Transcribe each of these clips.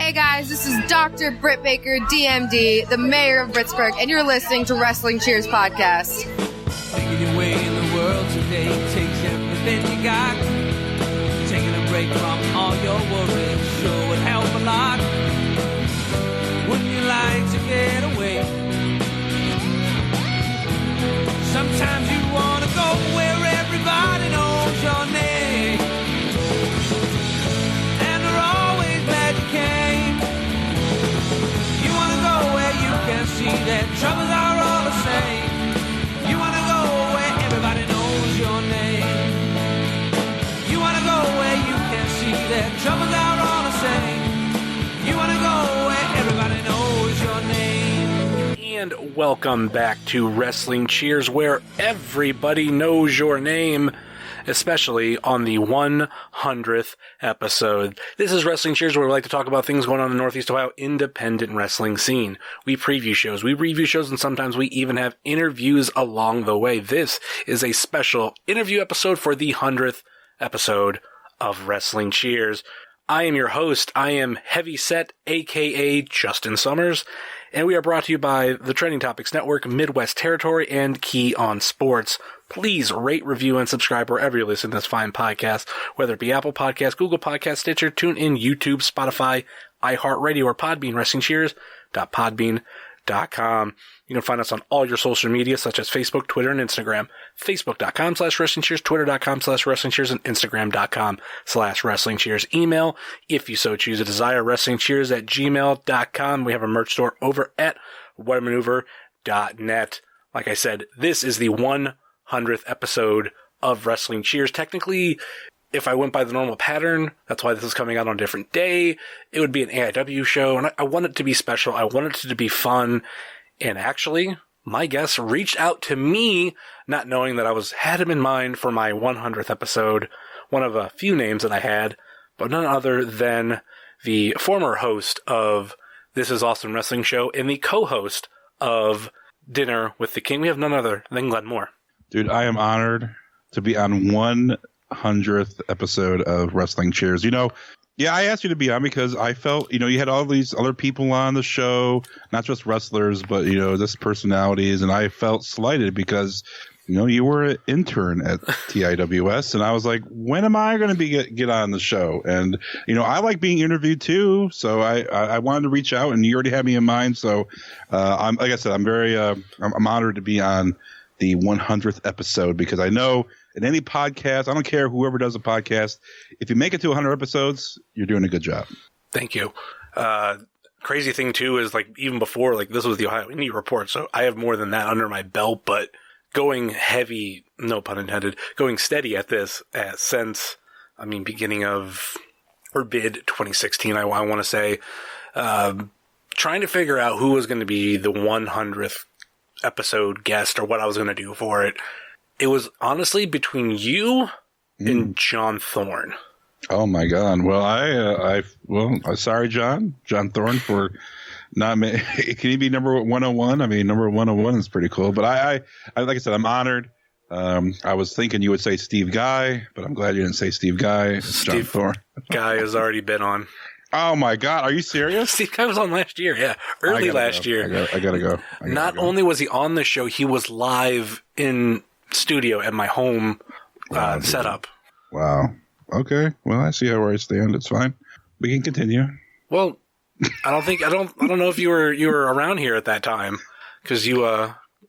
Hey guys, this is Dr. Britt Baker, DMD, the mayor of Britsburg, and you're listening to Wrestling Cheers Podcast. Making your way in the world today takes everything you got. Taking a break from all your worries sure would help a lot. Wouldn't you like to get away? Sometimes you want to go where everybody knows your name, and they're always glad you came. You want to go where you can see that troubles are all the same. You want to go where everybody knows your name. You want to go where you can see that troubles are all the same. You want to go where everybody knows your name. And welcome back to Wrestling Cheers, where everybody knows your name, especially on the 100th episode. This is Wrestling Cheers, where we like to talk about things going on in the Northeast Ohio independent wrestling scene. We preview shows, we review shows, and sometimes we even have interviews along the way. This is a special interview episode for the 100th episode of Wrestling Cheers. I am your host. I am Heavyset, aka Justin Summers, and we are brought to you by the Trending Topics Network, Midwest Territory, and Key on Sports. Please rate, review, and subscribe wherever you listen to this fine podcast, whether it be Apple Podcasts, Google Podcasts, Stitcher, TuneIn, YouTube, Spotify, iHeartRadio, or Podbean, WrestlingCheers.podbean.com. You can find us on all your social media, such as Facebook, Twitter, and Instagram. Facebook.com/WrestlingCheers, Twitter.com/WrestlingCheers, and Instagram.com/WrestlingCheers. Email, if you so choose a desire, WrestlingCheers@gmail.com. We have a merch store over at WhatAmaneuver.net. Like I said, this is the 100th episode of Wrestling Cheers. Technically, if I went by the normal pattern, that's why this is coming out on a different day. It would be an AIW show, and I want it to be special. I want it to be fun. And actually, my guest reached out to me, not knowing that I had him in mind for my 100th episode. One of a few names that I had, but none other than the former host of This Is Awesome Wrestling Show and the co-host of Dinner with the King. We have none other than Glenn Moore. Dude, I am honored to be on 100th episode of Wrestling Cheers. Yeah, I asked you to be on because I felt, you had all these other people on the show, not just wrestlers, but, just personalities. And I felt slighted because, you were an intern at TIWS. And I was like, when am I going to get on the show? And, I like being interviewed too. So I wanted to reach out, and you already had me in mind. So I'm like I said, I'm very I'm honored to be on the 100th episode because I know in any podcast, I don't care whoever does a podcast, if you make it to 100 episodes, you're doing a good job. Thank you. Crazy thing too is even before, this was the Ohio Indie Report, so I have more than that under my belt, but going heavy, no pun intended, going steady at this since, beginning of, or mid 2016, I want to say, trying to figure out who was going to be the 100th episode guest or what I was going to do for it. It was honestly between you and John Thorne. Oh my God! Well, sorry, John Thorne, for not. Can he be number 101? Number 101 is pretty cool. But I like I said, I'm honored. I was thinking you would say Steve Guy, but I'm glad you didn't say Steve Guy. It's John Thorne. Guy has already been on. Oh my God! Are you serious? Steve Guy was on last year. Yeah, early last year. I gotta go. Not only was he on the show, he was live in studio at my home setup. Wow. Okay. Well, I see how I stand. It's fine. We can continue. Well, I don't know if you were around here at that time, because you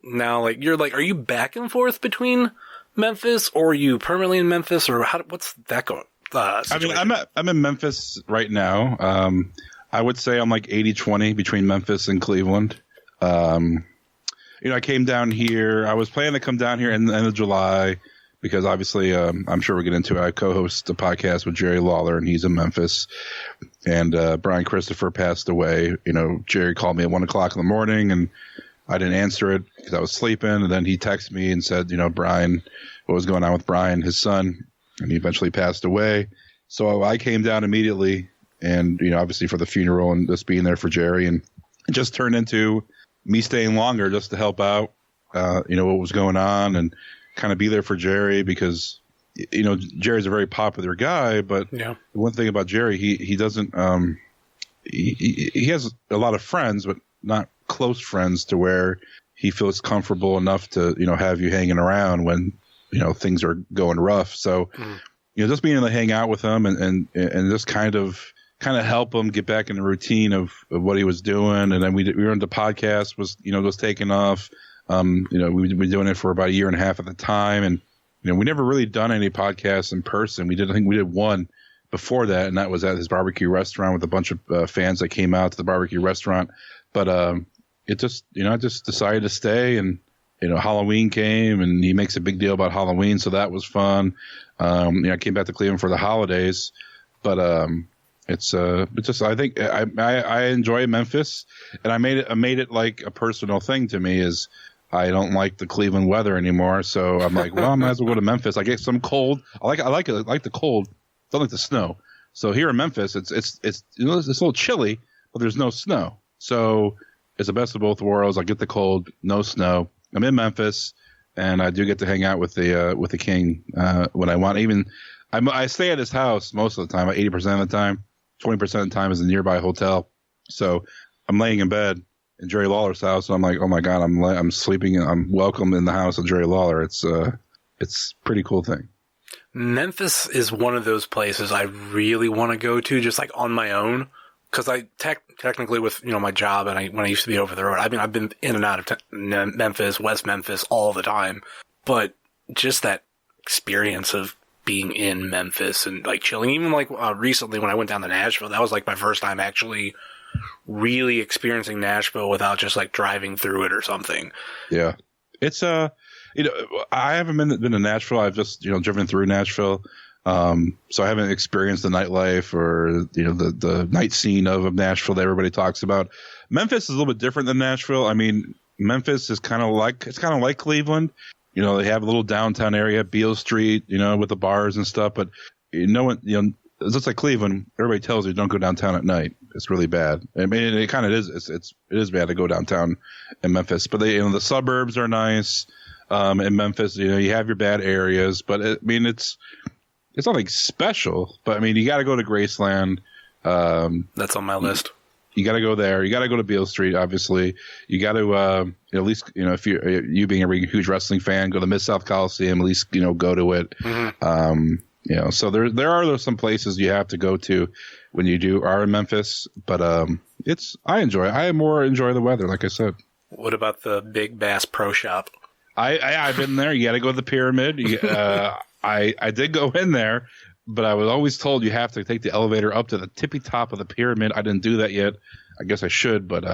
now are you back and forth between Memphis, or are you permanently in Memphis, or what's that going? I'm in Memphis right now. I would say I'm 80-20 between Memphis and Cleveland. I came down here. I was planning to come down here in the end of July because obviously, I'm sure we'll get into it. I co-host a podcast with Jerry Lawler, and he's in Memphis. And Brian Christopher passed away. Jerry called me at 1 o'clock in the morning, and I didn't answer it because I was sleeping. And then he texted me and said, Brian, what was going on with Brian, his son, and he eventually passed away. So I came down immediately, and obviously for the funeral and just being there for Jerry, and it just turned into me staying longer just to help out, what was going on and kind of be there for Jerry because, Jerry's a very popular guy, but the one thing about Jerry, he doesn't, he has a lot of friends, but not close friends to where he feels comfortable enough to, have you hanging around when, things are going rough. So, just being able to hang out with him and just kind of help him get back in the routine of what he was doing. And then we were into podcast was taking off. We've been doing it for about a year and a half at the time. And, we never really done any podcasts in person. I think we did one before that, and that was at his barbecue restaurant with a bunch of fans that came out to the barbecue restaurant. But it just, I just decided to stay, and Halloween came, and he makes a big deal about Halloween, so that was fun. I came back to Cleveland for the holidays, but it's just I think I enjoy Memphis, and I made it like a personal thing to me. Is I don't like the Cleveland weather anymore, so I'm like, well, I might as well go to Memphis. I get some cold. I like it. I like the cold. I don't like the snow. So here in Memphis, it's it's a little chilly, but there's no snow. So it's the best of both worlds. I get the cold, no snow. I'm in Memphis, and I do get to hang out with the king when I want. Even I stay at his house most of the time, 80% of the time. 20% of the time is a nearby hotel. So I'm laying in bed in Jerry Lawler's house, and I'm like, oh my God, I'm sleeping. I'm welcome in the house of Jerry Lawler. It's a pretty cool thing. Memphis is one of those places I really want to go to, just like on my own. Because I technically with my job and when I used to be over the road, I've been in and out of Memphis, West Memphis all the time. But just that experience of being in Memphis and like chilling, even like recently when I went down to Nashville, that was like my first time actually really experiencing Nashville without just like driving through it or something. Yeah, it's I haven't been to Nashville. I've just driven through Nashville. So I haven't experienced the nightlife or, the night scene of Nashville that everybody talks about. Memphis is a little bit different than Nashville. I mean, Memphis is kind of like Cleveland. They have a little downtown area, Beale Street, with the bars and stuff. But it's just like Cleveland. Everybody tells you don't go downtown at night. It's really bad. I mean, it kind of is. It is bad to go downtown in Memphis. But the suburbs are nice. In Memphis, you have your bad areas, but it's nothing special, but I mean, you got to go to Graceland. That's on my list. You got to go there. You got to go to Beale Street, obviously. You got to, at least, if you being a huge wrestling fan, go to Mid-South Coliseum, at least, go to it. Mm-hmm. So there are some places you have to go to when you are in Memphis, but, I more enjoy the weather, like I said. What about the Big Bass Pro Shop? I've been there. You got to go to the Pyramid. I did go in there, but I was always told you have to take the elevator up to the tippy top of the Pyramid. I didn't do that yet. I guess I should, but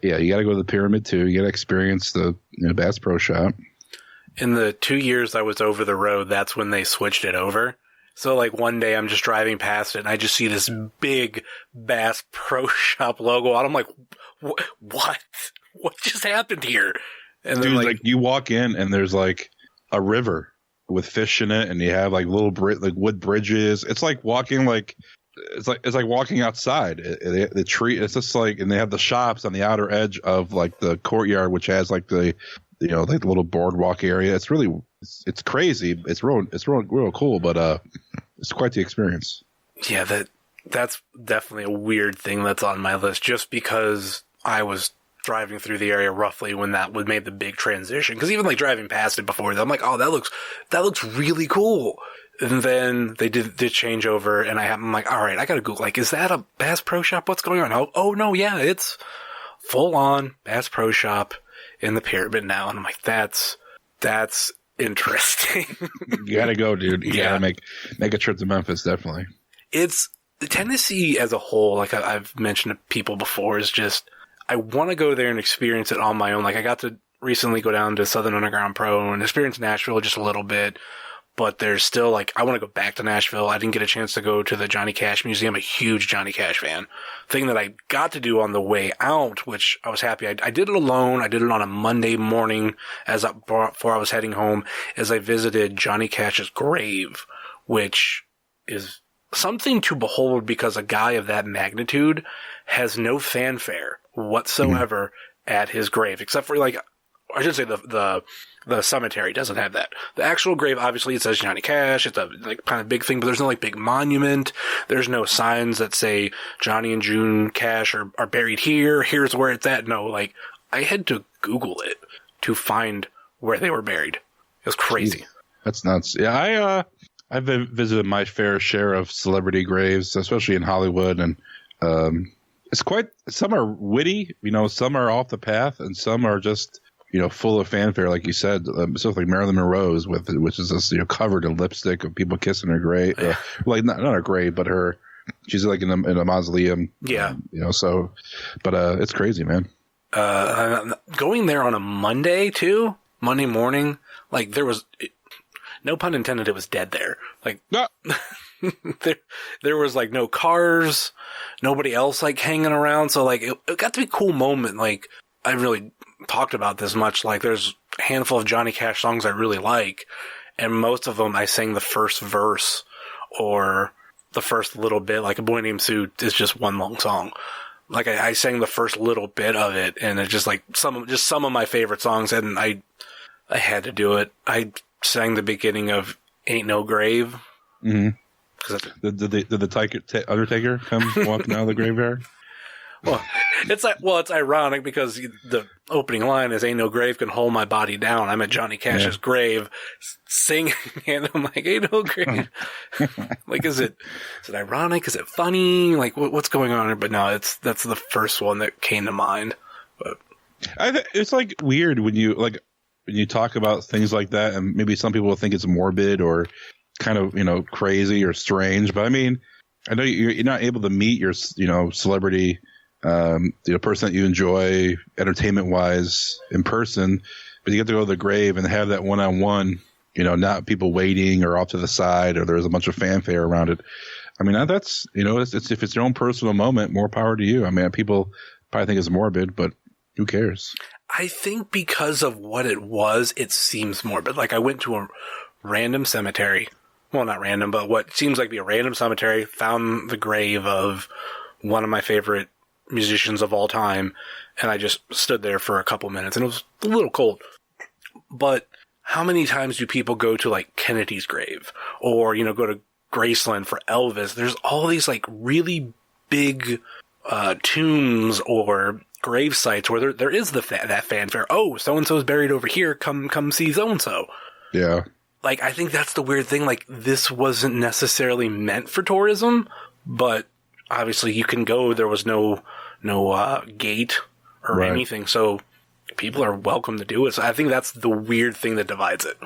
you got to go to the Pyramid too. You got to experience the Bass Pro Shop. In the 2 years I was over the road, that's when they switched it over. So like one day I'm just driving past it and I just see this big Bass Pro Shop logo and I'm like, what? What just happened here? And dude, like you walk in and there's like a river with fish in it, and you have like little wood bridges. It's like walking it's like walking outside. The tree. It's just like, and they have the shops on the outer edge of like the courtyard, which has like the like the little boardwalk area. It's really it's crazy. It's real cool, but it's quite the experience. Yeah, that's definitely a weird thing that's on my list, just because I was driving through the area roughly when that would made the big transition. Because even like driving past it before, I'm like, oh, that looks really cool. And then they did change over, and I'm like, all right, I gotta Google, like, is that a Bass Pro Shop? What's going on? Oh no, yeah, it's full on Bass Pro Shop in the Pyramid now. And I'm like, that's interesting. You gotta go, dude. You gotta make a trip to Memphis, definitely. It's Tennessee as a whole, like I've mentioned to people before, is just, I want to go there and experience it on my own. Like, I got to recently go down to Southern Underground Pro and experience Nashville just a little bit, but there's still, like, I want to go back to Nashville. I didn't get a chance to go to the Johnny Cash Museum. I'm a huge Johnny Cash fan. Thing that I got to do on the way out, which I was happy. I did it alone. I did it on a Monday morning before I was heading home, as I visited Johnny Cash's grave, which is something to behold because a guy of that magnitude has no fanfare whatsoever at his grave, except for like I should say the cemetery doesn't have that. The actual grave, obviously, it says Johnny Cash. It's a like kind of big thing, but there's no like big monument. There's no signs that say Johnny and June Cash are buried here. Here's where it's at. No, like I had to Google it to find where they were buried. It was crazy. That's nuts. Yeah, I've visited my fair share of celebrity graves, especially in Hollywood, and it's quite. Some are witty, some are off the path, and some are just full of fanfare, like you said. Stuff like Marilyn Monroe's, which is just covered in lipstick of people kissing her grave, like not her grave, but her. She's like in a mausoleum. Yeah. So, but it's crazy, man. Going there on a Monday too, Monday morning, like there was. No pun intended, it was dead there. Like, no. there was like no cars, nobody else like hanging around. So like, it got to be a cool moment. Like, I really talked about this much. Like, there's a handful of Johnny Cash songs I really like, and most of them I sang the first verse or the first little bit. Like, A Boy Named Sue is just one long song. Like, I sang the first little bit of it, and it's just like some of my favorite songs, and I had to do it. I sang the beginning of Ain't No Grave. Mm-hmm. Did the Undertaker come walking out of the graveyard? Well, it's ironic because the opening line is "Ain't no grave can hold my body down." I'm at Johnny Cash's grave, singing, and I'm like, "Ain't no grave." Like, is it ironic? Is it funny? Like, what's going on here? But no, that's the first one that came to mind. But it's like weird when you talk about things like that, and maybe some people will think it's morbid or kind of crazy or strange. But I mean, I know you're not able to meet your celebrity. Person that you enjoy entertainment wise in person, but you get to go to the grave and have that one-on-one, not people waiting or off to the side or there's a bunch of fanfare around it. I mean, that's, it's if it's your own personal moment, more power to you. I mean, people probably think it's morbid, but who cares? I think because of what it was, it seems morbid. Like, I went to a random cemetery. Well, not random, but what seems like to be a random cemetery, found the grave of one of my favorite musicians of all time, and I just stood there for a couple minutes, and it was a little cold. But how many times do people go to like Kennedy's grave or go to Graceland for Elvis? There's all these like really big tombs or grave sites where there is that fanfare. Oh, so and so's buried over here. Come see so and so. Yeah. Like, I think that's the weird thing. Like, this wasn't necessarily meant for tourism, but obviously you can go. There was no gate or anything, so people are welcome to do it. So I think that's the weird thing that divides it.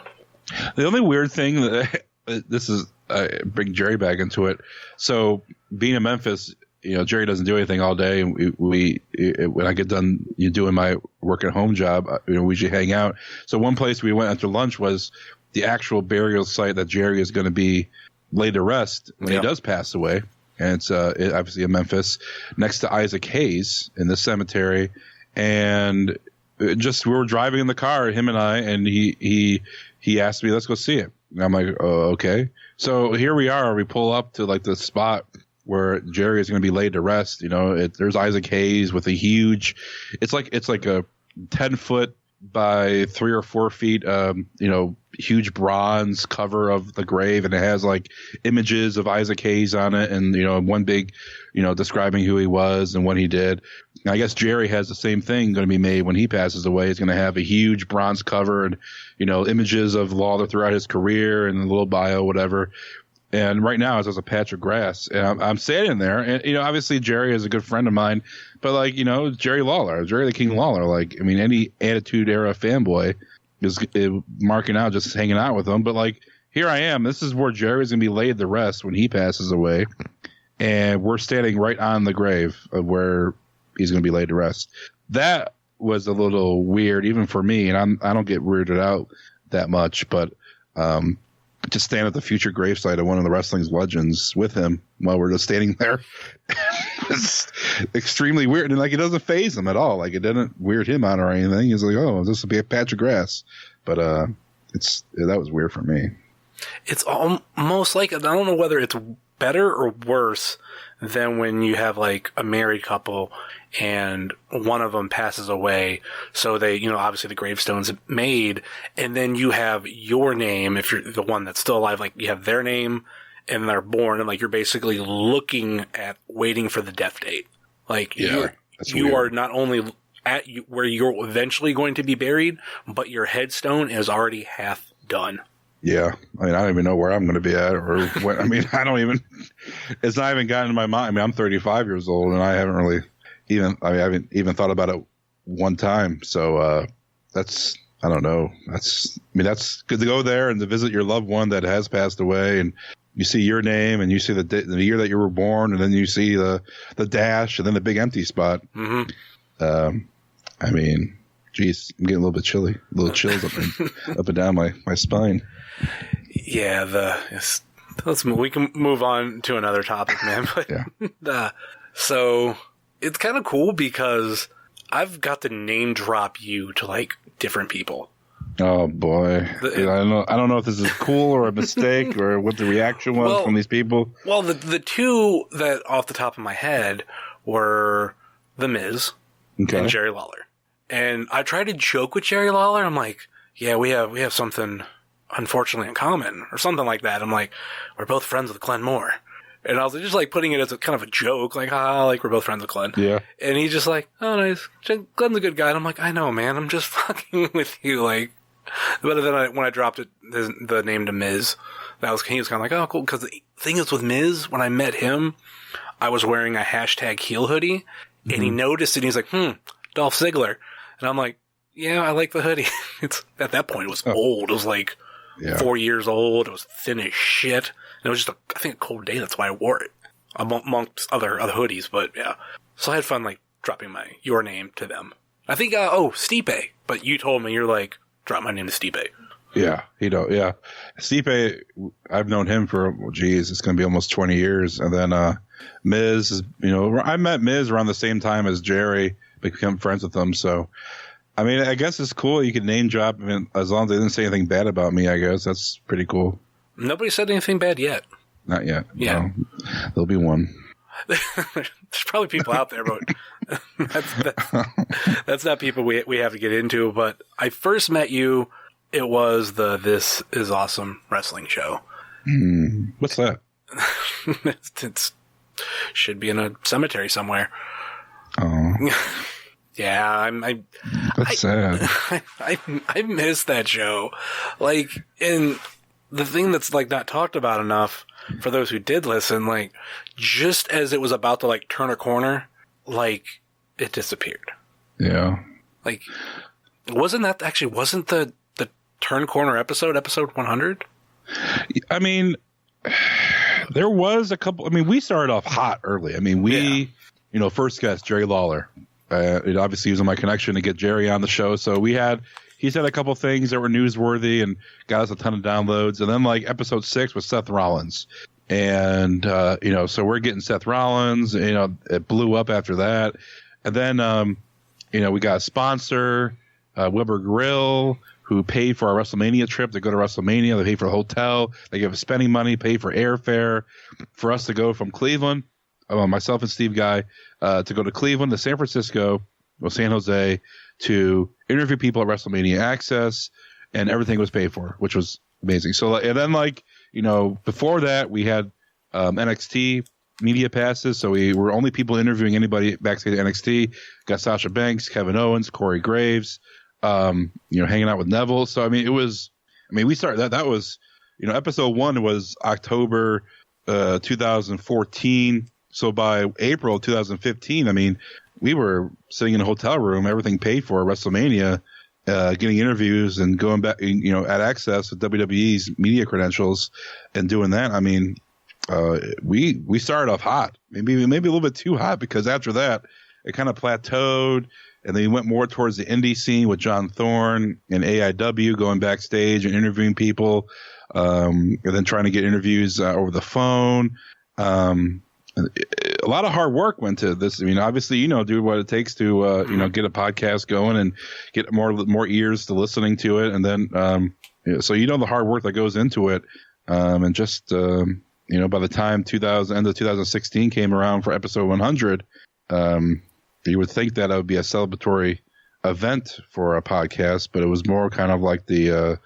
The only weird thing that this is, I bring Jerry back into it. So being in Memphis, Jerry doesn't do anything all day. We when I get done doing my work at home job, we usually hang out. So one place we went after lunch was the actual burial site that Jerry is going to be laid to rest when he does pass away. And it's obviously in Memphis, next to Isaac Hayes in the cemetery. And we were driving in the car, him and I, and he asked me, let's go see it. And I'm like, oh, okay. So here we are. We pull up to like the spot where Jerry is going to be laid to rest. There's Isaac Hayes with a huge, it's like a 10-foot by 3 or 4 feet, huge bronze cover of the grave, and it has like images of Isaac Hayes on it, and one big, describing who he was and what he did. And I guess Jerry has the same thing going to be made when he passes away. He's going to have a huge bronze cover and images of Lawler throughout his career and a little bio, whatever. And right now it's just a patch of grass, and I'm standing there, and obviously Jerry is a good friend of mine, but like Jerry Lawler, Jerry the King Lawler, like I mean any Attitude Era fanboy is marking out, just hanging out with him. But like here I am, this is where Jerry's gonna be laid to rest when he passes away, and we're standing right on the grave of where he's gonna be laid to rest. That was a little weird, even for me, and I don't get weirded out that much, but to stand at the future gravesite of one of the wrestling's legends with him while we're just standing there. It's extremely weird. And like, it doesn't faze him at all. Like, it didn't weird him out or anything. He's like, oh, this will be a patch of grass. But that was weird for me. It's almost like, I don't know whether it's better or worse than when you have like a married couple and one of them passes away? So they, obviously the gravestone's made, and then you have your name, if you're the one that's still alive, like you have their name and they're born, and like you're basically looking at waiting for the death date. Like you are not only at where you're eventually going to be buried, but your headstone is already half done. Yeah. I mean, I don't even know where I'm going to be at or when. I mean, it's not even gotten in my mind. I mean, I'm 35 years old and I haven't even thought about it one time. So, I don't know. That's good to go there and to visit your loved one that has passed away, and you see your name and you see the year that you were born, and then you see the dash and then the big empty spot. Mm-hmm. I mean, geez, I'm getting a little bit chilly, a little chills up and down my spine. Yeah, we can move on to another topic, man. But yeah. So it's kind of cool because I've got to name drop you to like different people. Oh boy, I don't know if this is cool or a mistake or what the reaction was from these people. Well, the two that off the top of my head were The Miz and Jerry Lawler. And I tried to joke with Jerry Lawler. I'm like, yeah, we have something unfortunately in common or something like that. I'm like, we're both friends with Glenn Moore. And I was just like putting it as a kind of a joke, like, like we're both friends with Glenn. Yeah. And he's just like, oh, nice. Glenn's a good guy. And I'm like, I know, man. I'm just fucking with you. Like, but then when I dropped the name to Miz, he was kind of like, oh, cool. Because the thing is with Miz, when I met him, I was wearing a hashtag heel hoodie, and he noticed it. And he's like, Dolph Ziggler. And I'm like, yeah, I like the hoodie. At that point, it was old. It was like 4 years old. It was thin as shit. And it was just, I think, a cold day. That's why I wore it. Amongst other hoodies. But yeah. So I had fun, like, dropping your name to them. I think, Stipe. But you told me, you're like, drop my name to Stipe. Yeah. Yeah. Stipe, I've known him for, it's going to be almost 20 years. And then, Miz is, I met Miz around the same time as Jerry, become friends with them. So, I mean, I guess it's cool. You can name drop. I mean, as long as they didn't say anything bad about me, I guess that's pretty cool. Nobody said anything bad yet. Not yet. Yeah. No. There'll be one. There's probably people out there, but that's not people we have to get into. But I first met you, it was the This Is Awesome wrestling show. What's that? It should be in a cemetery somewhere. Oh. Yeah, that's sad. I miss that show. Like, and the thing that's like not talked about enough for those who did listen, like, just as it was about to like turn a corner, like, it disappeared. Yeah. Like, wasn't the turn corner episode 100? I mean, there was a couple. I mean, we started off hot early. I mean, first guest Jerry Lawler. It obviously using my connection to get Jerry on the show. So he said a couple things that were newsworthy and got us a ton of downloads. And then like episode 6 was Seth Rollins. And, so we're getting Seth Rollins, it blew up after that. And then, we got a sponsor, Weber Grill, who paid for our WrestleMania trip to go to WrestleMania. They paid for the hotel. They gave us spending money, paid for airfare for us to go from Cleveland, myself and Steve Guy, to go to Cleveland, to San Francisco, or San Jose, to interview people at WrestleMania Access, and everything was paid for, which was amazing. So, and then before that, we had NXT media passes. So we were only people interviewing anybody backstage at NXT. Got Sasha Banks, Kevin Owens, Corey Graves, hanging out with Neville. So, we started that was, episode 1 was October 2014. So by April 2015, we were sitting in a hotel room, everything paid for, WrestleMania, getting interviews and going back, at Access with WWE's media credentials and doing that. We started off hot, maybe a little bit too hot, because after that it kind of plateaued, and then we went more towards the indie scene with John Thorne and AIW, going backstage and interviewing people, and then trying to get interviews over the phone. A lot of hard work went to this. Obviously, do what it takes to, get a podcast going and get more ears to listening to it. And then, so the hard work that goes into it. And just, by the time end of 2016 came around for episode 100, you would think that it would be a celebratory event for a podcast, but it was more kind of like the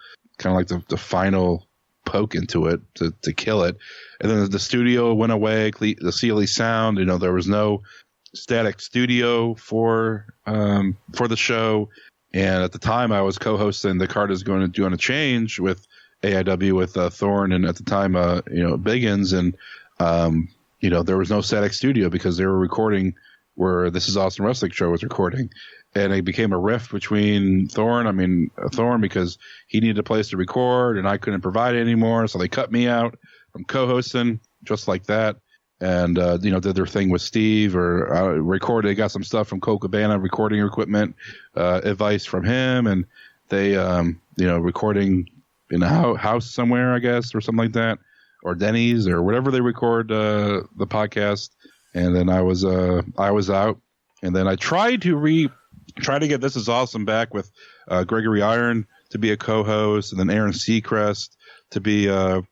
final poke into it to kill it. And then the studio went away, the CLE sound, there was no static studio for the show. And at the time I was co-hosting The Card Is Going to Change with AIW with Thorne, and at the time Biggins, and there was no static studio because they were recording where This Is Awesome Wrestling show was recording. And it became a rift between Thorne because he needed a place to record and I couldn't provide it anymore. So they cut me out from co-hosting just like that. And, did their thing with Steve or recorded, got some stuff from Cole Cabana, recording equipment, advice from him. And they, recording in a house somewhere, I guess, or something like that, or Denny's or whatever they record, the podcast. And then I was out, and then I tried to get This Is Awesome back with Gregory Iron to be a co-host, and then Aaron Seacrest to be a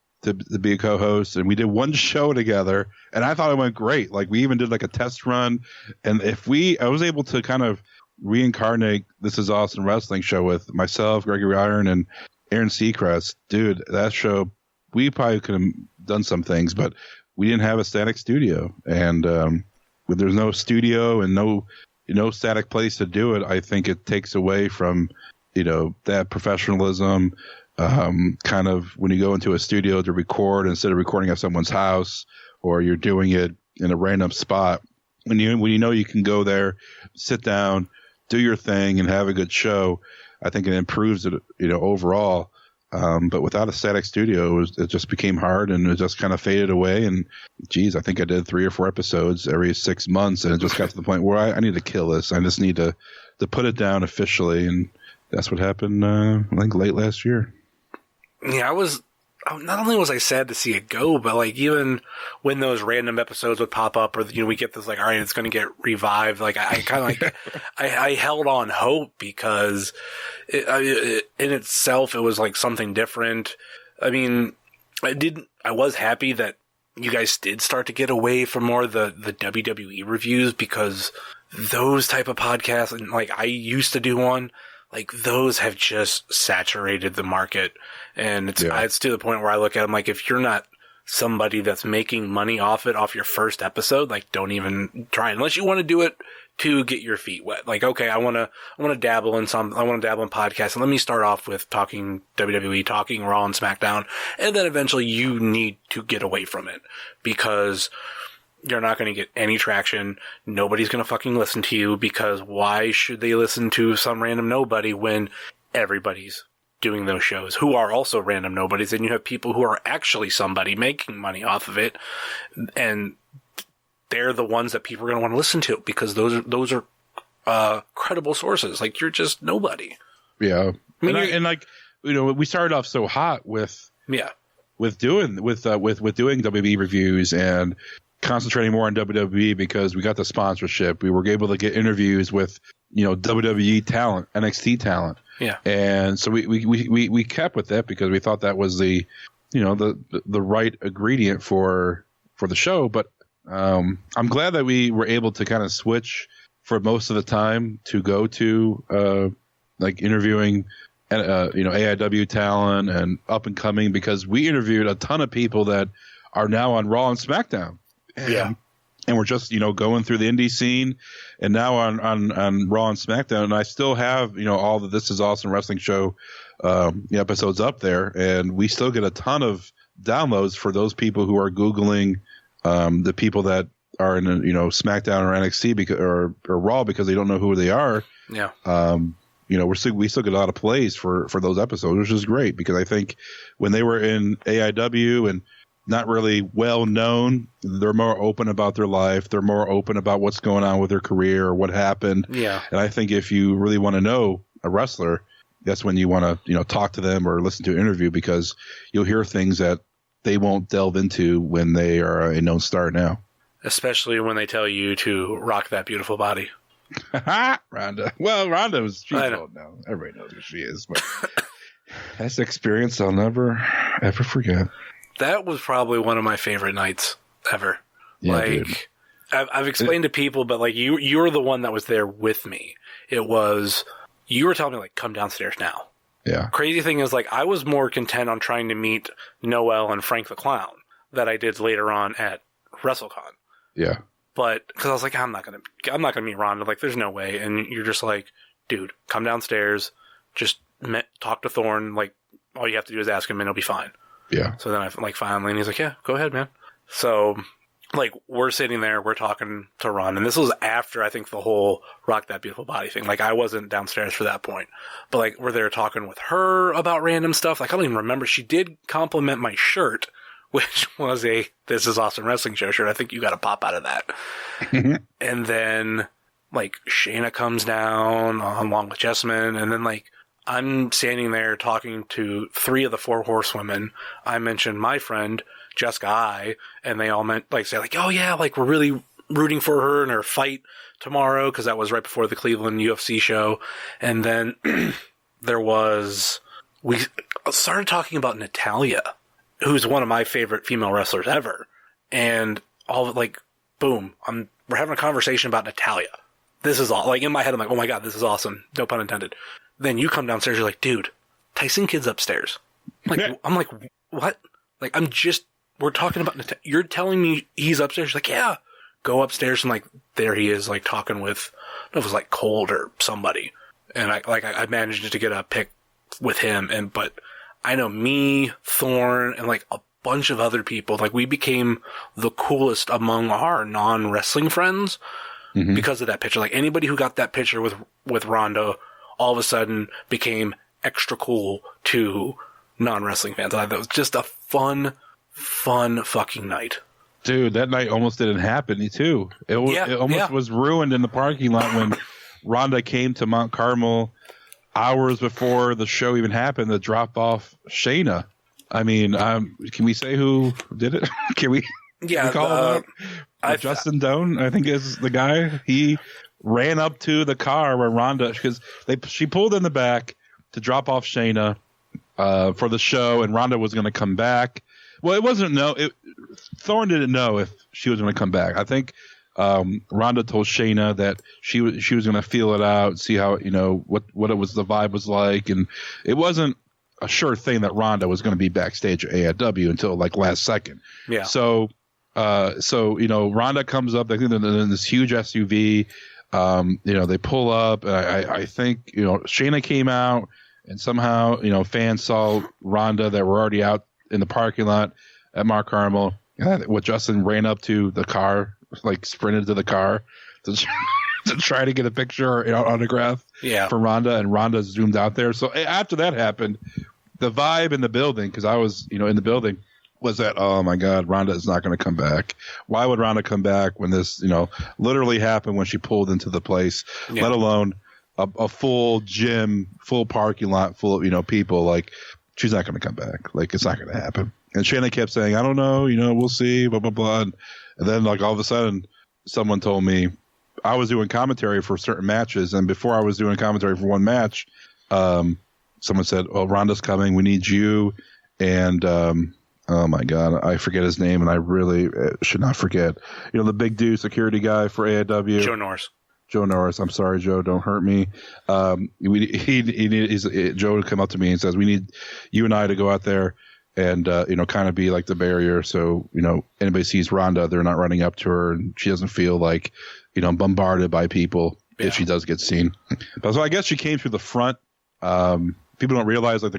co-host, and we did one show together, and I thought it went great. Like we even did like a test run, and I was able to kind of reincarnate This Is Awesome Wrestling show with myself, Gregory Iron, and Aaron Seacrest. Dude, that show, we probably could have done some things, but we didn't have a static studio, and when there's no studio and no static place to do it, I think it takes away from, that professionalism, kind of when you go into a studio to record instead of recording at someone's house, or you're doing it in a random spot. When you can go there, sit down, do your thing, and have a good show, I think it improves it, overall. But without a static studio, it just became hard, and it just kind of faded away. And geez, I think I did 3 or 4 episodes every 6 months, and it just got to the point where I need to kill this. I just need to put it down officially, and that's what happened. I think late last year. Yeah, not only was I sad to see it go, but like even when those random episodes would pop up, or we get this like, all right, it's going to get revived. Like I kind of like I held on hope because in itself it was like something different. I mean, I was happy that you guys did start to get away from more the WWE reviews, because those type of podcasts, and like I used to do one. Like those have just saturated the market, and it's to the point where I look at them like, if you're not somebody that's making money off your first episode, like don't even try, unless you want to do it to get your feet wet. Like, okay, I want to dabble in podcasts, and let me start off with talking WWE, talking Raw and SmackDown, and then eventually you need to get away from it, because you're not going to get any traction. Nobody's going to fucking listen to you, because why should they listen to some random nobody when everybody's doing those shows who are also random nobodies, and you have people who are actually somebody making money off of it, and they're the ones that people are going to want to listen to, because those are credible sources. Like, you're just nobody. Yeah. I mean, we started off so hot with doing WWE reviews and concentrating more on WWE, because we got the sponsorship. We were able to get interviews with, WWE talent, NXT talent. Yeah. And so we kept with that because we thought that was the right ingredient for the show. But I'm glad that we were able to kind of switch for most of the time to go to like interviewing AIW talent and up and coming, because we interviewed a ton of people that are now on Raw and SmackDown. And we're just, going through the indie scene, and now on Raw and SmackDown. And I still have, all the This Is Awesome Wrestling show episodes up there, and we still get a ton of downloads for those people who are Googling the people that are in, SmackDown or NXT or Raw, because they don't know who they are. Yeah. We still get a lot of plays for those episodes, which is great, because I think when they were in AIW and not really well known, they're more open about their life. They're more open about what's going on with their career or what happened. Yeah. And I think if you really want to know a wrestler, that's when you want to, talk to them or listen to an interview, because you'll hear things that they won't delve into when they are a known star now. Especially when they tell you to rock that beautiful body. Rhonda. Well, she's old now. Everybody knows who she is. But that's an experience I'll never, ever forget. that was probably one of my favorite nights ever. Yeah, like, I've explained to people, but like you're the one that was there with me. It was, you were telling me like, come downstairs now. Yeah. Crazy thing is, like, I was more content on trying to meet Noel and Frank the Clown that I did later on at WrestleCon. Yeah. But because I was like, I'm not gonna meet Ronda. Like, there's no way. And you're just like, dude, come downstairs, just talk to Thorne. Like, all you have to do is ask him, and it'll be fine. Yeah. So then I like finally, and he's like, yeah, go ahead, man. So like, we're sitting there, we're talking to Ron, and this was after, I think, the whole Rock That Beautiful Body thing. Like, I wasn't downstairs for that point. But, like, we're there talking with her about random stuff. Like, I don't even remember. She did compliment my shirt, which was a This Is Awesome Wrestling Show shirt. I think you got a pop out of that. And then, like, Shayna comes down along with Jessamine, and then, like, I'm standing there talking to 3 of the 4 horsewomen. I mentioned my friend, Jessica I, and they all say like, oh yeah, like, we're really rooting for her in her fight tomorrow, because that was right before the Cleveland UFC show. And then we started talking about Natalya, who's one of my favorite female wrestlers ever. And all of it, like, boom, we're having a conversation about Natalya. This is all, like, in my head, I'm like, oh my God, this is awesome. No pun intended. Then you come downstairs, you're like, dude, Tyson Kidd's upstairs. I'm like, what? Like, we're talking about, you're telling me he's upstairs? She's like, yeah. Go upstairs, and like, there he is, like, talking with, I don't know if it was like Cold or somebody. And I managed to get a pic with him, but I know me, Thorne, and like a bunch of other people, like, we became the coolest among our non-wrestling friends because of that picture. Like, anybody who got that picture with Ronda all of a sudden became extra cool to non-wrestling fans. I thought that was just a fun fucking night. Dude, that night almost didn't happen, too. It almost was ruined in the parking lot when Ronda came to Mount Carmel hours before the show even happened to drop off Shayna. I mean, can we say who did it? Can we call him out? Justin Doan, I think, is the guy. He ran up to the car where Ronda, because she pulled in the back to drop off Shayna for the show, and Ronda was going to come back. Well, Thorne didn't know if she was going to come back. I think Ronda told Shayna that she was going to feel it out, see how, what it was, the vibe was like, and it wasn't a sure thing that Ronda was going to be backstage at AIW until like last second. Yeah. So Ronda comes up. I think they're in this huge SUV. They pull up. I think Shayna came out, and somehow fans saw Ronda that were already out in the parking lot at Mount Carmel. What Justin ran up to the car, like sprinted to the car to try to get a picture or autograph for Ronda, and Ronda zoomed out there. So after that happened, the vibe in the building, because I was in the building, was that, oh my God, Ronda is not going to come back. Why would Ronda come back when this literally happened when she pulled into the place, let alone a full gym, full parking lot full of people? Like, she's not going to come back. Like, it's not going to happen. And Shayna kept saying, I don't know, we'll see, blah, blah, blah. And then, like, all of a sudden, someone told me, I was doing commentary for certain matches, and before I was doing commentary for one match, someone said, oh, Ronda's coming, we need you, and, oh my God, I forget his name, and I really should not forget. The big dude, security guy for AIW. Joe Norris. I'm sorry, Joe. Don't hurt me. Joe would come up to me and says, we need you and I to go out there and, kind of be like the barrier. So, anybody sees Ronda, they're not running up to her, and she doesn't feel like, bombarded by people if she does get seen. But so I guess she came through the front. People don't realize, like,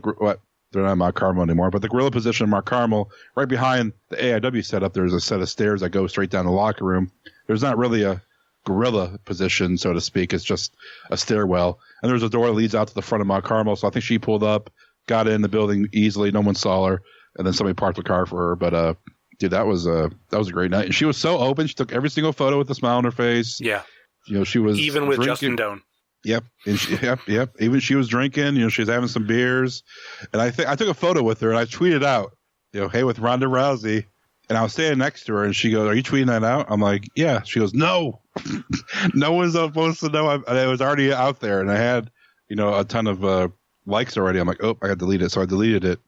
they're not Mount Carmel anymore, but the gorilla position in Mount Carmel, right behind the AIW setup, there's a set of stairs that go straight down the locker room. There's not really a gorilla position, so to speak. It's just a stairwell, and there's a door that leads out to the front of Mount Carmel. So I think she pulled up, got in the building easily. No one saw her, and then somebody parked the car for her. But dude, that was a great night. And she was so open. She took every single photo with a smile on her face. Yeah, she was even with drinking. Justin Doan. Yep, and yep. Even she was drinking. She was having some beers, and I took a photo with her and I tweeted out, hey, with Ronda Rousey. And I was standing next to her, and she goes, are you tweeting that out? I'm like, yeah. She goes, no. No one's supposed to know. I was already out there, and I had, a ton of likes already. I'm like, oh, I got to delete it. So I deleted it.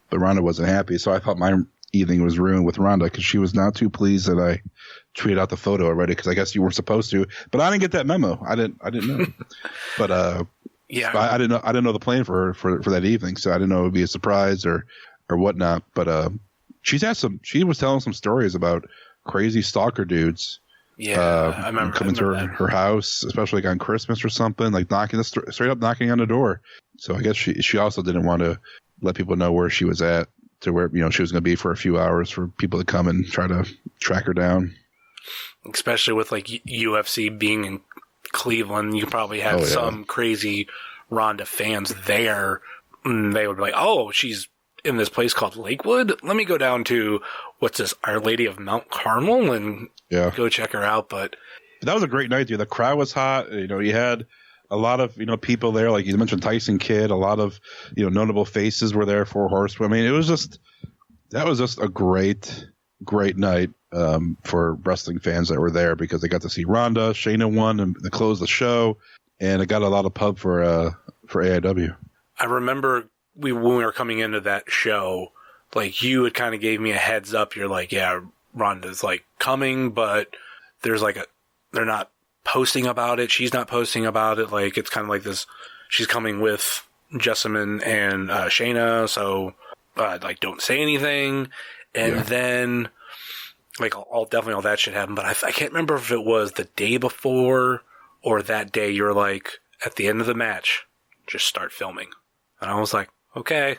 but Ronda wasn't happy. So I thought my evening was ruined with Ronda because she was not too pleased that I tweeted out the photo already because I guess you weren't supposed to. But I didn't get that memo. I didn't know. But yeah, I didn't know the plan for that evening, so I didn't know it would be a surprise or whatnot. But she was telling some stories about crazy stalker dudes. Yeah, I remember coming to her house, especially like on Christmas or something, like straight up knocking on the door. So I guess she also didn't want to let people know where she was at, to where she was going to be for a few hours for people to come and try to track her down. Especially with like UFC being in Cleveland, you probably had some crazy Ronda fans there. And they would be like, "Oh, she's in this place called Lakewood. Let me go down to what's this, Our Lady of Mount Carmel, and go check her out." But that was a great night, dude. The crowd was hot. You had a lot of people there, like you mentioned Tyson Kidd. A lot of notable faces were there. 4 Horsemen. I mean, that was just a great night for wrestling fans that were there because they got to see Ronda. Shayna won and they closed the show, and it got a lot of pub for AIW. I remember when we were coming into that show, like you had kind of gave me a heads up. You're like, yeah, Ronda's like coming, but there's like they're not posting about it. She's not posting about it. Like it's kind of like this. She's coming with Jessamine and Shayna, so like don't say anything. And then like definitely all that shit happened. But I can't remember if it was the day before or that day. You're like at the end of the match, just start filming, and I was like, okay.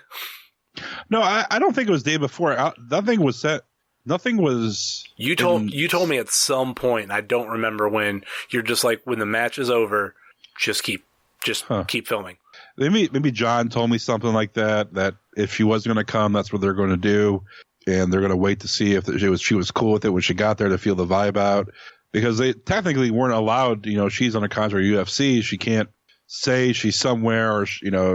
No, I don't think it was the day before. Nothing was set. Nothing was. You told me at some point, and I don't remember when. You're just like, when the match is over, just keep filming. Maybe John told me something like that. That if she was going to come, that's what they're going to do, and they're going to wait to see if she was cool with it when she got there to feel the vibe out, because they technically weren't allowed. She's on a contract with UFC. She can't say she's somewhere or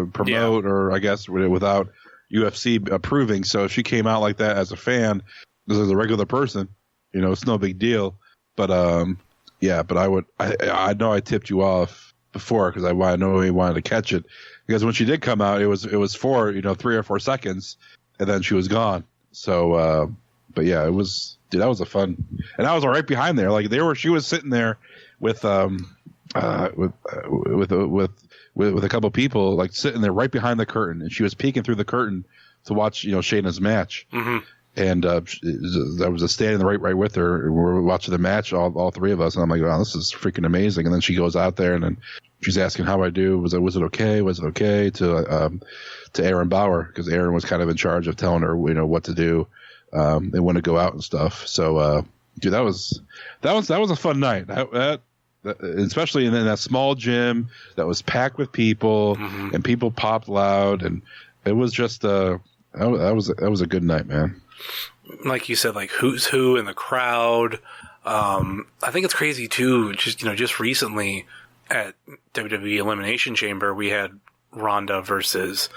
promote or I guess without UFC approving. So if she came out like that as a fan, as a regular person, it's no big deal. But but I know I tipped you off before because I know he wanted to catch it, because when she did come out, it was for 3 or 4 seconds and then she was gone. So but yeah, it was, dude, that was a fun, and I was right behind there. Like she was sitting there with a couple people, like sitting there right behind the curtain, and she was peeking through the curtain to watch Shayna's match. Mm-hmm. And I was just standing right with her, and we were watching the match, all 3 of us, and I'm like, wow, this is freaking amazing. And then she goes out there, and then she's asking how I do. Was it okay to Aaron Bauer, because Aaron was kind of in charge of telling her what to do and when to go out and stuff. So dude, that was a fun night. That especially in that small gym that was packed with people, mm-hmm. and people popped loud, and it was just that was a good night, man. Like you said, like who's who in the crowd. I think it's crazy too. Just recently at WWE Elimination Chamber, we had Ronda versus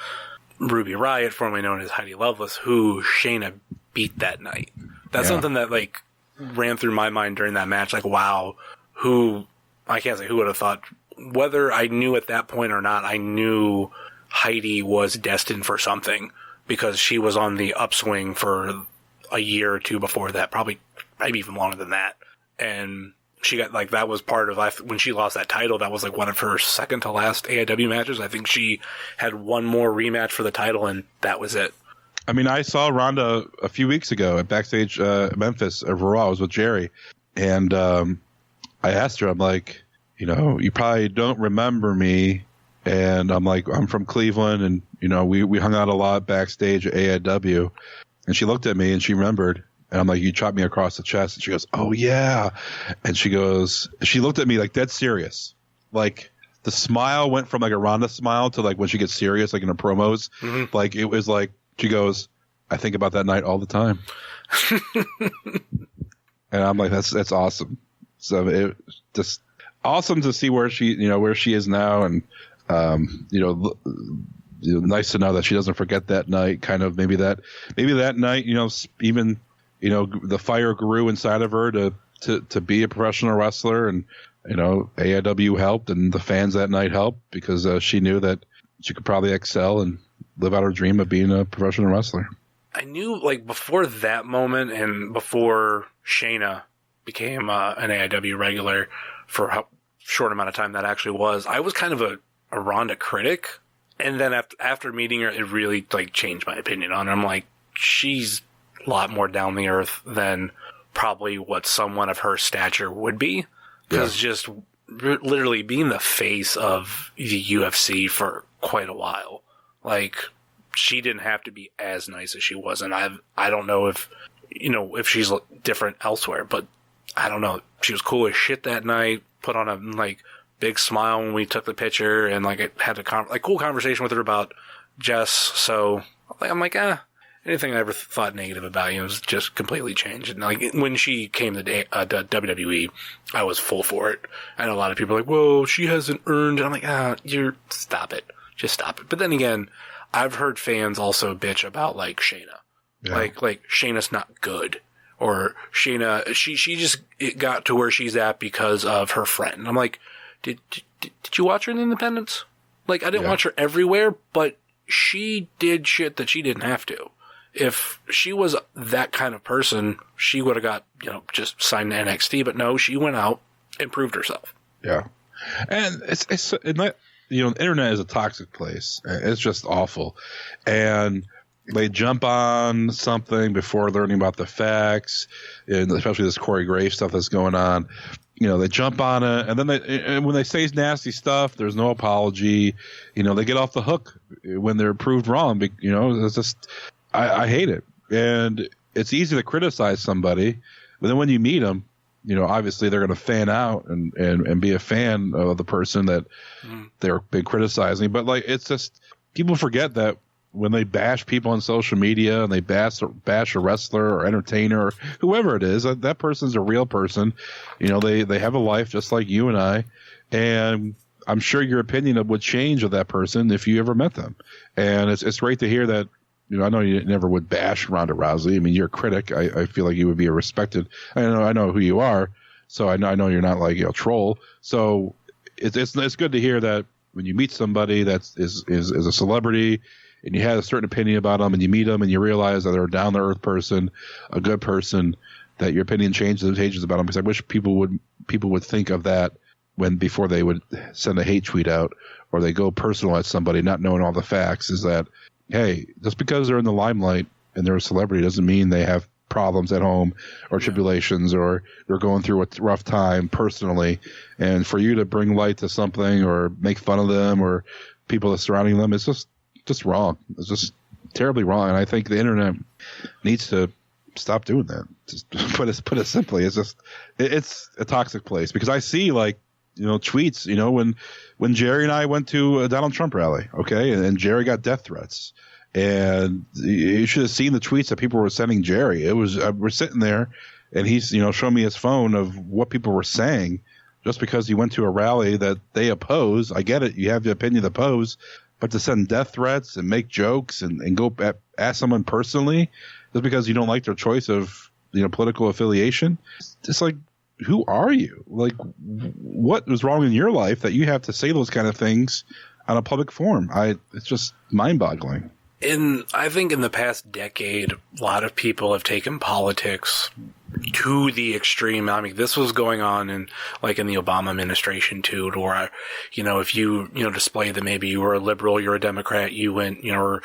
Ruby Riott, formerly known as Heidi Lovelace, who Shayna beat that night. That's something that like ran through my mind during that match. Like, wow, I can't say who would have thought. Whether I knew at that point or not, I knew Heidi was destined for something, because she was on the upswing for a year or 2 before that, maybe even longer than that. And she got, like, that was part of, when she lost that title, that was like one of her second to last AIW matches. I think she had one more rematch for the title, and that was it. I mean, I saw Ronda a few weeks ago at Backstage Memphis at Raw. I was with Jerry, and I asked her, I'm like, you probably don't remember me. And I'm like, I'm from Cleveland, and we hung out a lot backstage at AIW. And she looked at me and she remembered, and I'm like, you chopped me across the chest. And she goes, oh yeah. And she looked at me like dead serious. Like the smile went from like a Ronda smile to like when she gets serious, like in her promos. Mm-hmm. Like it was like, she goes, I think about that night all the time. And I'm like, that's awesome. So it just awesome to see where she is now, and nice to know that she doesn't forget that night. Kind of maybe that night, even the fire grew inside of her to be a professional wrestler, and AIW helped, and the fans that night helped, because she knew that she could probably excel and live out her dream of being a professional wrestler. I knew, like, before that moment and before Shayna became an AIW regular for how short amount of time that actually was, I was kind of a Ronda critic. And then after meeting her, it really, like, changed my opinion on her. I'm like, she's a lot more down the earth than probably what someone of her stature would be. Because just literally being the face of the UFC for quite a while, like, she didn't have to be as nice as she was. And I don't know if, if she's different elsewhere, but I don't know. She was cool as shit that night, put on a, like, big smile when we took the picture, and, like, it had a cool conversation with her about Jess. So I'm like, anything I ever thought negative about, was just completely changed. And, like, when she came to WWE, I was full for it. I know a lot of people are like, well, she hasn't earned, and I'm like, stop it. Just stop it. But then again, I've heard fans also bitch about, like, Shayna. Yeah. Like Shayna's not good. Or Shayna, she just got to where she's at because of her friend. I'm like, did you watch her in Independence? Like, I didn't watch her everywhere, but she did shit that she didn't have to. If she was that kind of person, she would have got, just signed to NXT. But no, she went out and proved herself. Yeah. And the internet is a toxic place. It's just awful. And they jump on something before learning about the facts, and especially this Corey Graves stuff that's going on. They jump on it, and then when they say nasty stuff, there's no apology. They get off the hook when they're proved wrong. It's just, I hate it. And it's easy to criticize somebody, but then when you meet them, obviously they're going to fan out and be a fan of the person that they're been criticizing. But, like, it's just, people forget that when they bash people on social media and they bash a wrestler or entertainer or whoever it is, that person's a real person. They have a life just like you and I, and I'm sure your opinion would change of that person if you ever met them. And it's great to hear that. I know you never would bash Ronda Rousey. I mean, you're a critic. I feel like you would be a respected. I know who you are, so I know you're not like a troll. So it's good to hear that when you meet somebody that is a celebrity, and you have a certain opinion about them, and you meet them, and you realize that they're a down-to-earth person, a good person, that your opinion changes about them. Because I wish people would think of that before they would send a hate tweet out, or they go personal at somebody, not knowing all the facts. Is that, hey, just because they're in the limelight and they're a celebrity doesn't mean they have problems at home or tribulations, or they're going through a rough time personally. And for you to bring light to something or make fun of them or people that are surrounding them, it's just wrong. It's just terribly wrong. And I think the internet needs to stop doing that. Just put it simply. It's a toxic place, because I see, like, tweets, when Jerry and I went to a Donald Trump rally, okay, and Jerry got death threats, and you should have seen the tweets that people were sending Jerry. It was, we're sitting there, and he's, showing me his phone of what people were saying just because you went to a rally that they oppose. I get it. You have the opinion to oppose. But to send death threats and make jokes and go ask someone personally just because you don't like their choice of political affiliation, it's like, who are you? Like, what was wrong in your life that you have to say those kind of things on a public forum? It's just mind-boggling. I think in the past decade, a lot of people have taken politics to the extreme. I mean, this was going on in the Obama administration too, to where, if you, display that maybe you were a liberal, you're a Democrat, you went, or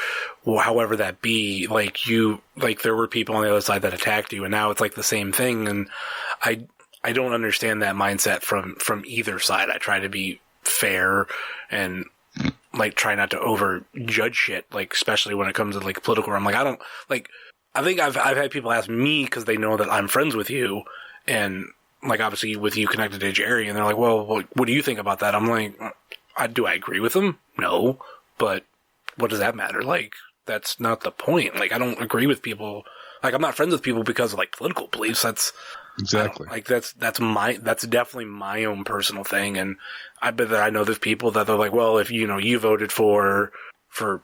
however that be, there were people on the other side that attacked you, and now it's like the same thing. And I don't understand that mindset from either side. I try to be fair and, try not to over judge shit, especially when it comes to political. I'm I think I've had people ask me, because they know that I'm friends with you, and obviously with you connected to Jerry, and they're like, well, what do you think about that? I'm like, do I agree with him? No, but what does that matter? That's not the point. I don't agree with people. I'm not friends with people because of political beliefs. That's exactly that's definitely my own personal thing. And I bet that I know there's people that they're like, well, if you voted for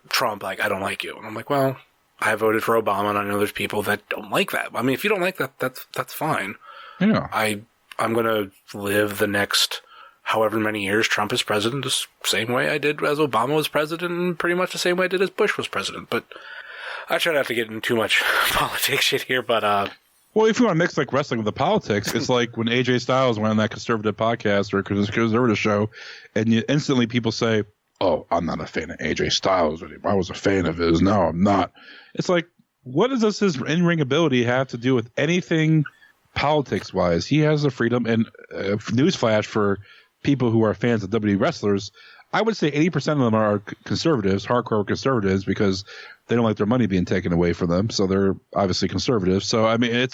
Trump, I don't like you. And I'm like, well, I voted for Obama, and I know there's people that don't like that. I mean, if you don't like that, that's fine. Yeah. I'm gonna live the next however many years Trump is president, the same way I did as Obama was president, and pretty much the same way I did as Bush was president. But I try not to get into too much politics shit here, but well, if you want to mix like wrestling with the politics, it's like when AJ Styles went on that conservative podcast or conservative show, and instantly people say, "Oh, I'm not a fan of AJ Styles. I was a fan of his. No, I'm not." It's like, what does his in-ring ability have to do with anything politics-wise? He has the freedom, and newsflash for people who are fans of WWE wrestlers, I would say 80% of them are conservatives, hardcore conservatives, because they don't like their money being taken away from them. So they're obviously conservative. So, I mean,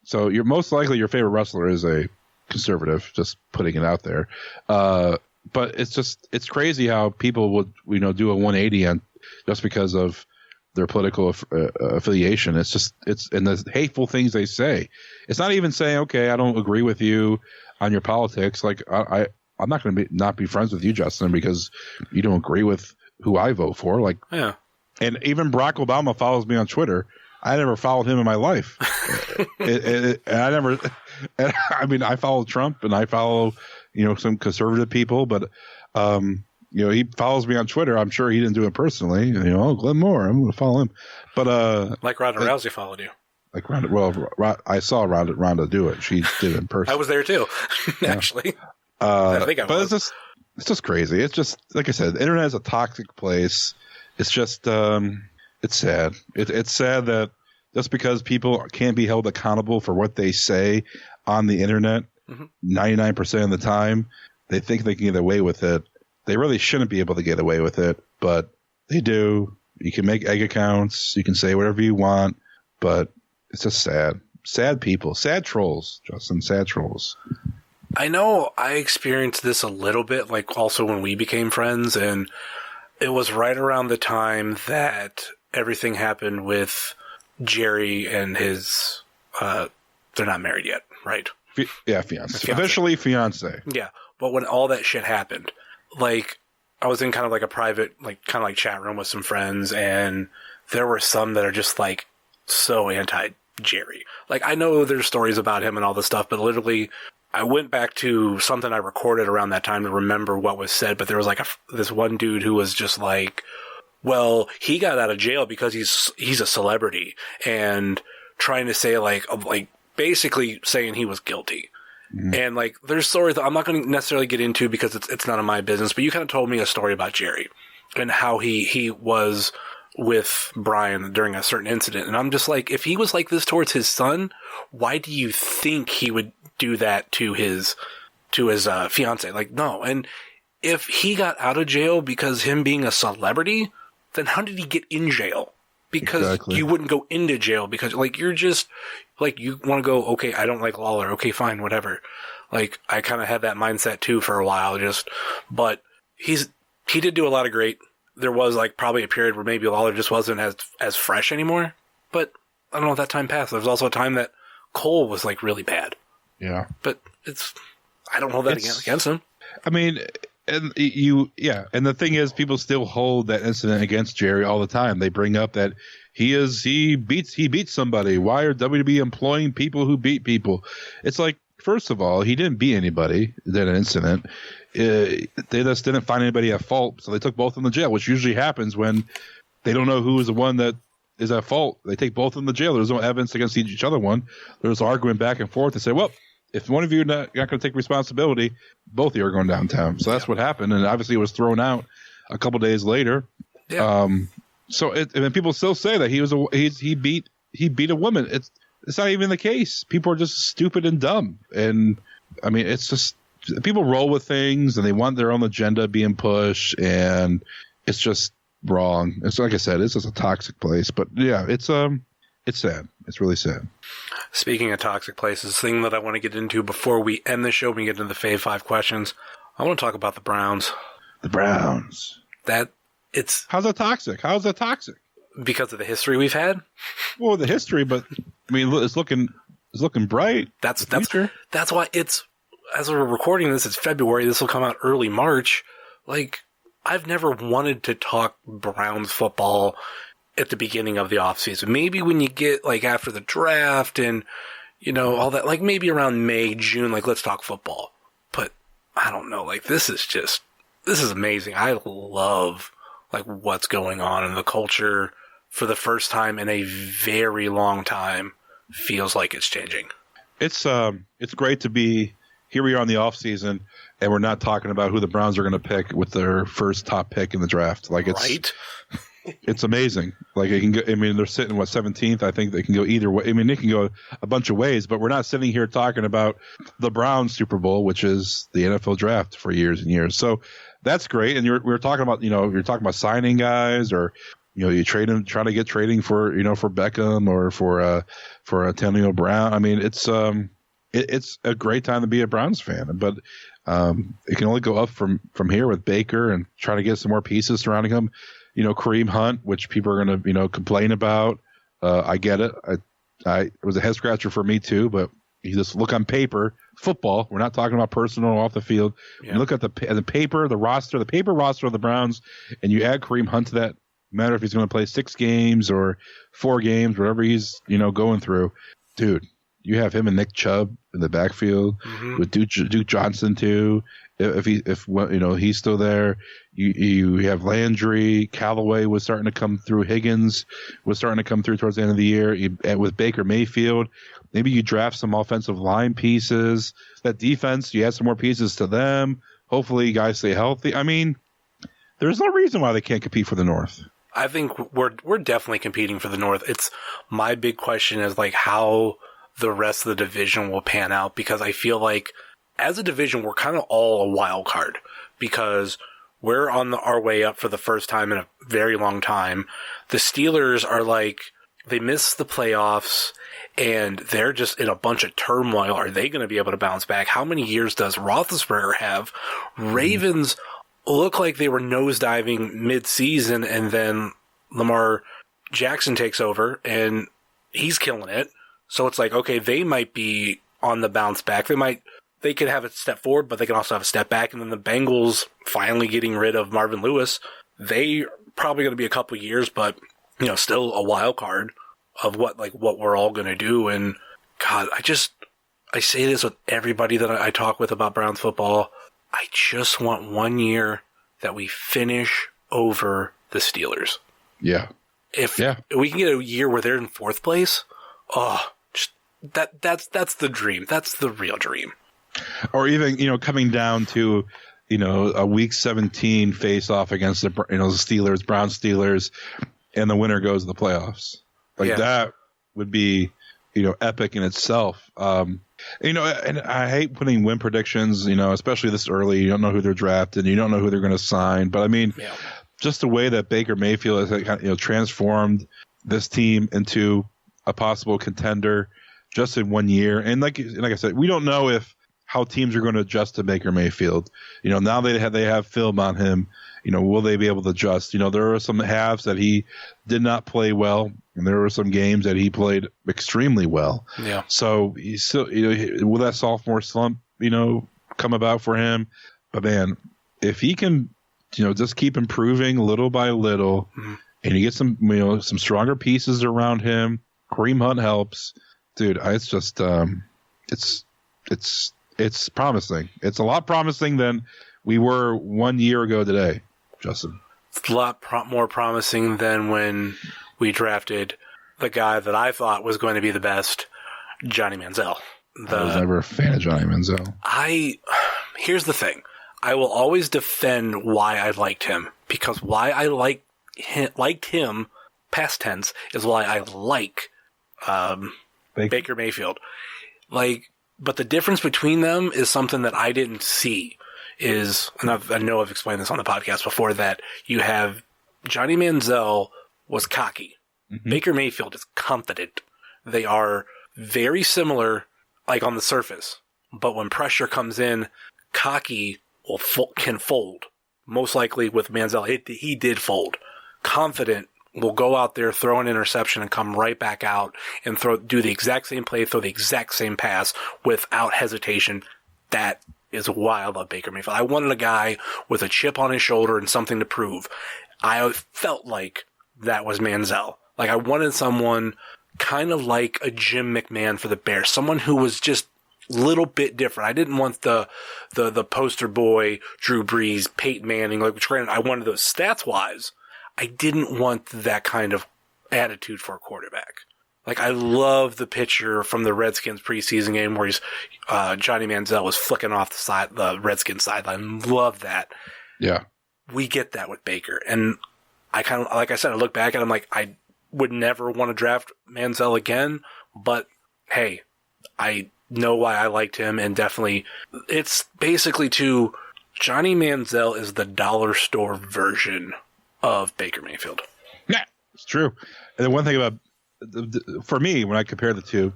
so you're most likely your favorite wrestler is a conservative, just putting it out there. But it's crazy how people would, do a 180 on just because of their political affiliation. And the hateful things they say. It's not even saying, okay, I don't agree with you on your politics. Like I'm not going to not be friends with you, Justin, because you don't agree with who I vote for. Like, yeah. And even Barack Obama follows me on Twitter. I never followed him in my life. I follow Trump and I follow, some conservative people, but, he follows me on Twitter. I'm sure he didn't do it personally. Glenn Moore, I'm going to follow him. But, like Ronda Rousey followed you. Like Ronda, I saw Ronda do it. She did it in person. I was there too, actually. I think I was. But it's just crazy. It's just, like I said, the internet is a toxic place. It's just, it's sad. It's sad that just because people can't be held accountable for what they say on the internet, 99% of the time, they think they can get away with it. They really shouldn't be able to get away with it, but they do. You can make egg accounts. You can say whatever you want, but it's just sad. Sad people. Sad trolls, Justin. Sad trolls. I know I experienced this a little bit, like also when we became friends, and it was right around the time that everything happened with Jerry and his, they're not married yet, right? Fiance. Officially fiance. Yeah. But when all that shit happened, like, I was in kind of like a private, like, kind of like chat room with some friends, and there were some that are just like so anti-Jerry. Like, I know there's stories about him and all this stuff, but literally, I went back to something I recorded around that time to remember what was said, but there was like this one dude who was just like, well, he got out of jail because he's a celebrity, and trying to say like basically saying he was guilty. And like, there's stories that I'm not going to necessarily get into because it's none of my business, but you kind of told me a story about Jerry and how he was with Brian during a certain incident. And I'm just like, if he was like this towards his son, why do you think he would do that to his fiance? Like, no. And if he got out of jail because him being a celebrity, then how did he get in jail? Because you wouldn't go into jail because, like, you're just, like, you want to go, okay, I don't like Lawler. Okay, fine, whatever. Like, I kind of had that mindset, too, for a while, but he did do a lot of great. There was, like, probably a period where maybe Lawler just wasn't as fresh anymore. But, I don't know, that time passed. There was also a time that Cole was, like, really bad. Yeah. But I don't hold that against him. I mean, and the thing is, people still hold that incident against Jerry all the time. They bring up that he beats somebody. Why are WWE employing people who beat people? It's like, first of all, he didn't beat anybody in that incident. They just didn't find anybody at fault, so they took both of them to jail, which usually happens when they don't know who is the one that is at fault. They take both of them to jail. There's no evidence against each other one. They're just arguing back and forth and say, well, if one of you are not going to take responsibility, both of you are going downtown. So that's what happened, and obviously it was thrown out a couple days later. Yeah. And people still say that he beat a woman. It's not even the case. People are just stupid and dumb, and I mean, it's just people roll with things and they want their own agenda being pushed, and it's just wrong. It's like I said, it's just a toxic place. But yeah, it's sad. It's really sad. Speaking of toxic places, the thing that I want to get into before we end the show, we get into the Fave 5 questions. I want to talk about the Browns. The Browns. How's that toxic? Because of the history we've had? Well, the history, but I mean, it's looking bright. That's why as we're recording this, it's February. This will come out early March. Like, I've never wanted to talk Browns football at the beginning of the offseason. Maybe when you get, like, after the draft and, all that, like, maybe around May, June, like, let's talk football. But I don't know, like, this is amazing. I love, like, what's going on in the culture for the first time in a very long time. Feels like it's changing. It's great to be here. We are on the off season, and we're not talking about who the Browns are going to pick with their first top pick in the draft. Like, it's right? It's amazing. Like, it can go, I mean, they're sitting 17th. I think they can go either way. I mean, they can go a bunch of ways, but we're not sitting here talking about the Browns Super Bowl, which is the NFL draft for years and years. So that's great. And we're talking about, you're talking about signing guys, or you try to get trading for for Beckham or for Antonio Brown. I mean, it's a great time to be a Browns fan, but it can only go up from here with Baker and trying to get some more pieces surrounding him. Kareem Hunt, which people are going to complain about. I get it. It was a head scratcher for me too, but you just look on paper, football. We're not talking about personal off the field. Yeah. You look at the paper, the paper roster of the Browns, and you add Kareem Hunt to that. No matter if he's going to play 6 games or 4 games, whatever he's going through, dude. You have him and Nick Chubb in the backfield with Duke Johnson too. If he's still there, you have Landry, Callaway was starting to come through, Higgins was starting to come through towards the end of the year. With Baker Mayfield, maybe you draft some offensive line pieces. That defense, you add some more pieces to them. Hopefully, guys stay healthy. I mean, there's no reason why they can't compete for the North. I think we're definitely competing for the North. It's my big question is like how the rest of the division will pan out, because I feel like as a division, we're kind of all a wild card because we're on our way up for the first time in a very long time. The Steelers are like, they missed the playoffs and they're just in a bunch of turmoil. Are they going to be able to bounce back? How many years does Roethlisberger have? Ravens look like they were nosediving mid-season, and then Lamar Jackson takes over and he's killing it. So it's like, okay, they might be on the bounce back. They could have a step forward, but they can also have a step back. And then the Bengals finally getting rid of Marvin Lewis. They probably going to be a couple years, but still a wild card of what we're all going to do. And God, I say this with everybody that I talk with about Browns football. I just want one year that we finish over the Steelers. Yeah. If we can get a year where they're in 4th place, that's the dream. That's the real dream. Or even, coming down to, a week 17 face off against the Steelers, Browns Steelers, and the winner goes to the playoffs. That would be, epic in itself. And I hate putting win predictions, especially this early. You don't know who they're drafting. You don't know who they're going to sign. But I mean, just the way that Baker Mayfield has transformed this team into a possible contender just in 1 year. And like I said, we don't know how teams are going to adjust to Baker Mayfield. Now they have film on him. Will they be able to adjust? There are some halves that he did not play well, and there were some games that he played extremely well. Yeah. So he's still, will that sophomore slump, come about for him? But man, if he can, just keep improving little by little, and you get some, some stronger pieces around him, Kareem Hunt helps, dude. It's just, it's promising. It's a lot promising than we were 1 year ago today, Justin. It's a lot more promising than when we drafted the guy that I thought was going to be the best, Johnny Manziel. I was never a fan of Johnny Manziel. Here's the thing. I will always defend why I liked him, because why I liked him, past tense, is why I like Baker Mayfield. But the difference between them is something that I didn't see. And I know I've explained this on the podcast before, that you have Johnny Manziel was cocky. Mm-hmm. Baker Mayfield is confident. They are very similar, on the surface. But when pressure comes in, cocky can fold. Most likely with Manziel, he did fold. Confident will go out there, throw an interception, and come right back out and do the exact same play, throw the exact same pass without hesitation. That is why I love Baker Mayfield. I wanted a guy with a chip on his shoulder and something to prove. I felt like that was Manziel. I wanted someone kind of like a Jim McMahon for the Bears, someone who was just little bit different. I didn't want the poster boy, Drew Brees, Peyton Manning, which granted I wanted those stats wise. I didn't want that kind of attitude for a quarterback. I love the picture from the Redskins preseason game where Johnny Manziel was flicking off the Redskins sideline. Love that. Yeah. We get that with Baker. And I kind of, like I said, I look back at him I would never want to draft Manziel again, but hey, I know why I liked him, and definitely it's basically Johnny Manziel is the dollar store version of Baker Mayfield. Yeah, it's true. And the one thing about, for me, when I compare the two,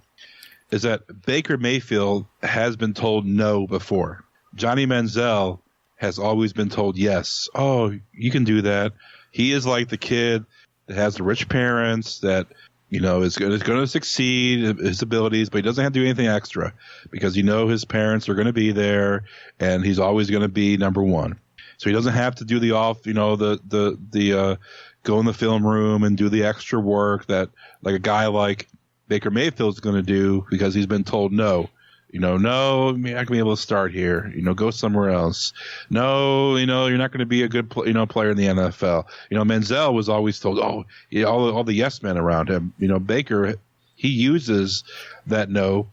is that Baker Mayfield has been told no before. Johnny Manziel has always been told yes. Oh, you can do that. He is like the kid that has the rich parents that, is going to succeed his abilities, but he doesn't have to do anything extra because his parents are going to be there and he's always going to be number one. So he doesn't have to do the go in the film room and do the extra work that a guy like Baker Mayfield is going to do because he's been told no. No, you're not going to be able to start here. Go somewhere else. No, you're not going to be a good player in the NFL. Manziel was always told, all the yes men around him. Baker, he uses that no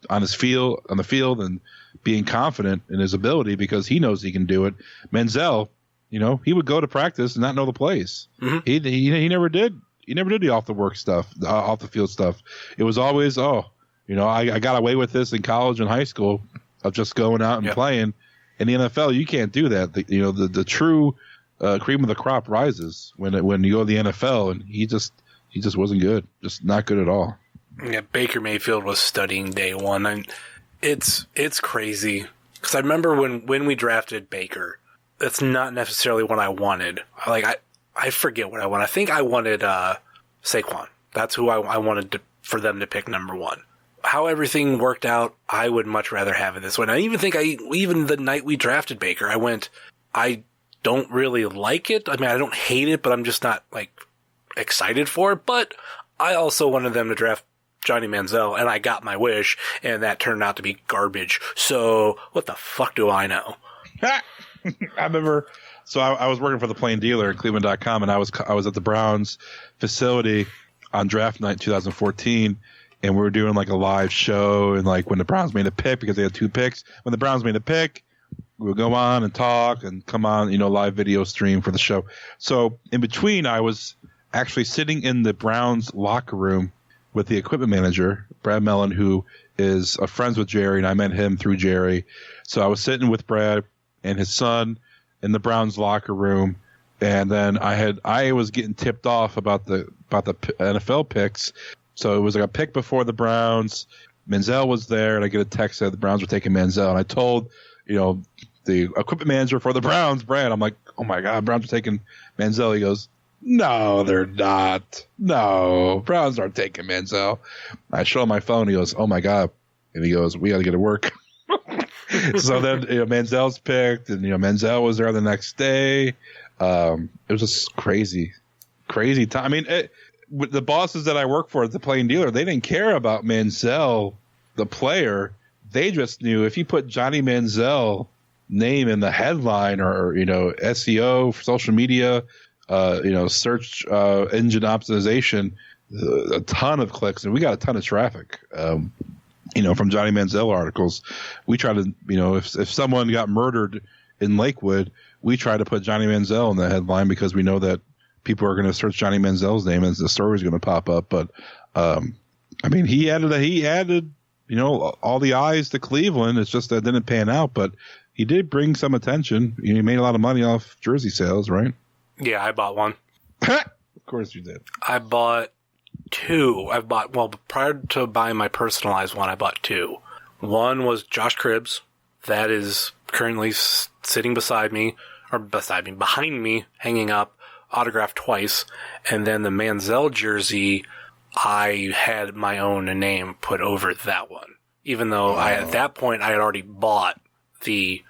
on the field and being confident in his ability because he knows he can do it. Manziel, he would go to practice and not know the plays. Mm-hmm. He never did. He never did the off the field stuff. It was always, I got away with this in college and high school of just going out and playing. In the NFL, you can't do that. The true cream of the crop rises when you go to the NFL, and he just wasn't good, just not good at all. Yeah, Baker Mayfield was studying day one, and it's crazy because I remember when we drafted Baker, that's not necessarily what I wanted. I forget what I wanted. I think I wanted Saquon. That's who I wanted for them to pick number one. How everything worked out, I would much rather have it this way. And I even think even the night we drafted Baker, I don't really like it. I mean, I don't hate it, but I'm just not excited for it. But I also wanted them to draft Johnny Manziel, and I got my wish, and that turned out to be garbage. So what the fuck do I know? I remember. So I was working for the Plain Dealer at Cleveland.com, and I was at the Browns facility on draft night 2014. And we were doing a live show, and when the Browns made a pick, because they had 2 picks. When the Browns made a pick, we would go on and talk and come on, live video stream for the show. So in between, I was actually sitting in the Browns locker room with the equipment manager, Brad Mellon, who is friends with Jerry, and I met him through Jerry. So I was sitting with Brad and his son in the Browns locker room, and then I was getting tipped off about the NFL picks. So it was a pick before the Browns. Manziel was there, and I get a text that the Browns were taking Manziel. And I told, the equipment manager for the Browns, Brad, I'm like, oh my God, Browns are taking Manziel. He goes, no, they're not. No, Browns aren't taking Manziel. I show him my phone. He goes, oh my God. And he goes, we got to get to work. So then, Manziel's picked, and, Manziel was there the next day. It was just crazy time. I mean, the bosses that I work for at the Plain Dealer, they didn't care about Manziel, the player. They just knew if you put Johnny Manziel name in the headline or, SEO, social media, search engine optimization, a ton of clicks. And we got a ton of traffic, from Johnny Manziel articles. We try to, if someone got murdered in Lakewood, we try to put Johnny Manziel in the headline because we know that people are going to search Johnny Manziel's name and the story is going to pop up. But, he added, all the eyes to Cleveland. It's just that didn't pan out, but he did bring some attention. He made a lot of money off jersey sales, right? Yeah, I bought one. Of course you did. I bought 2. Prior to buying my personalized one, I bought 2. One was Josh Cribbs. That is currently sitting behind me, hanging up, autographed twice. And then the Manziel jersey, I had my own name put over that one. Even though at that point I had already bought the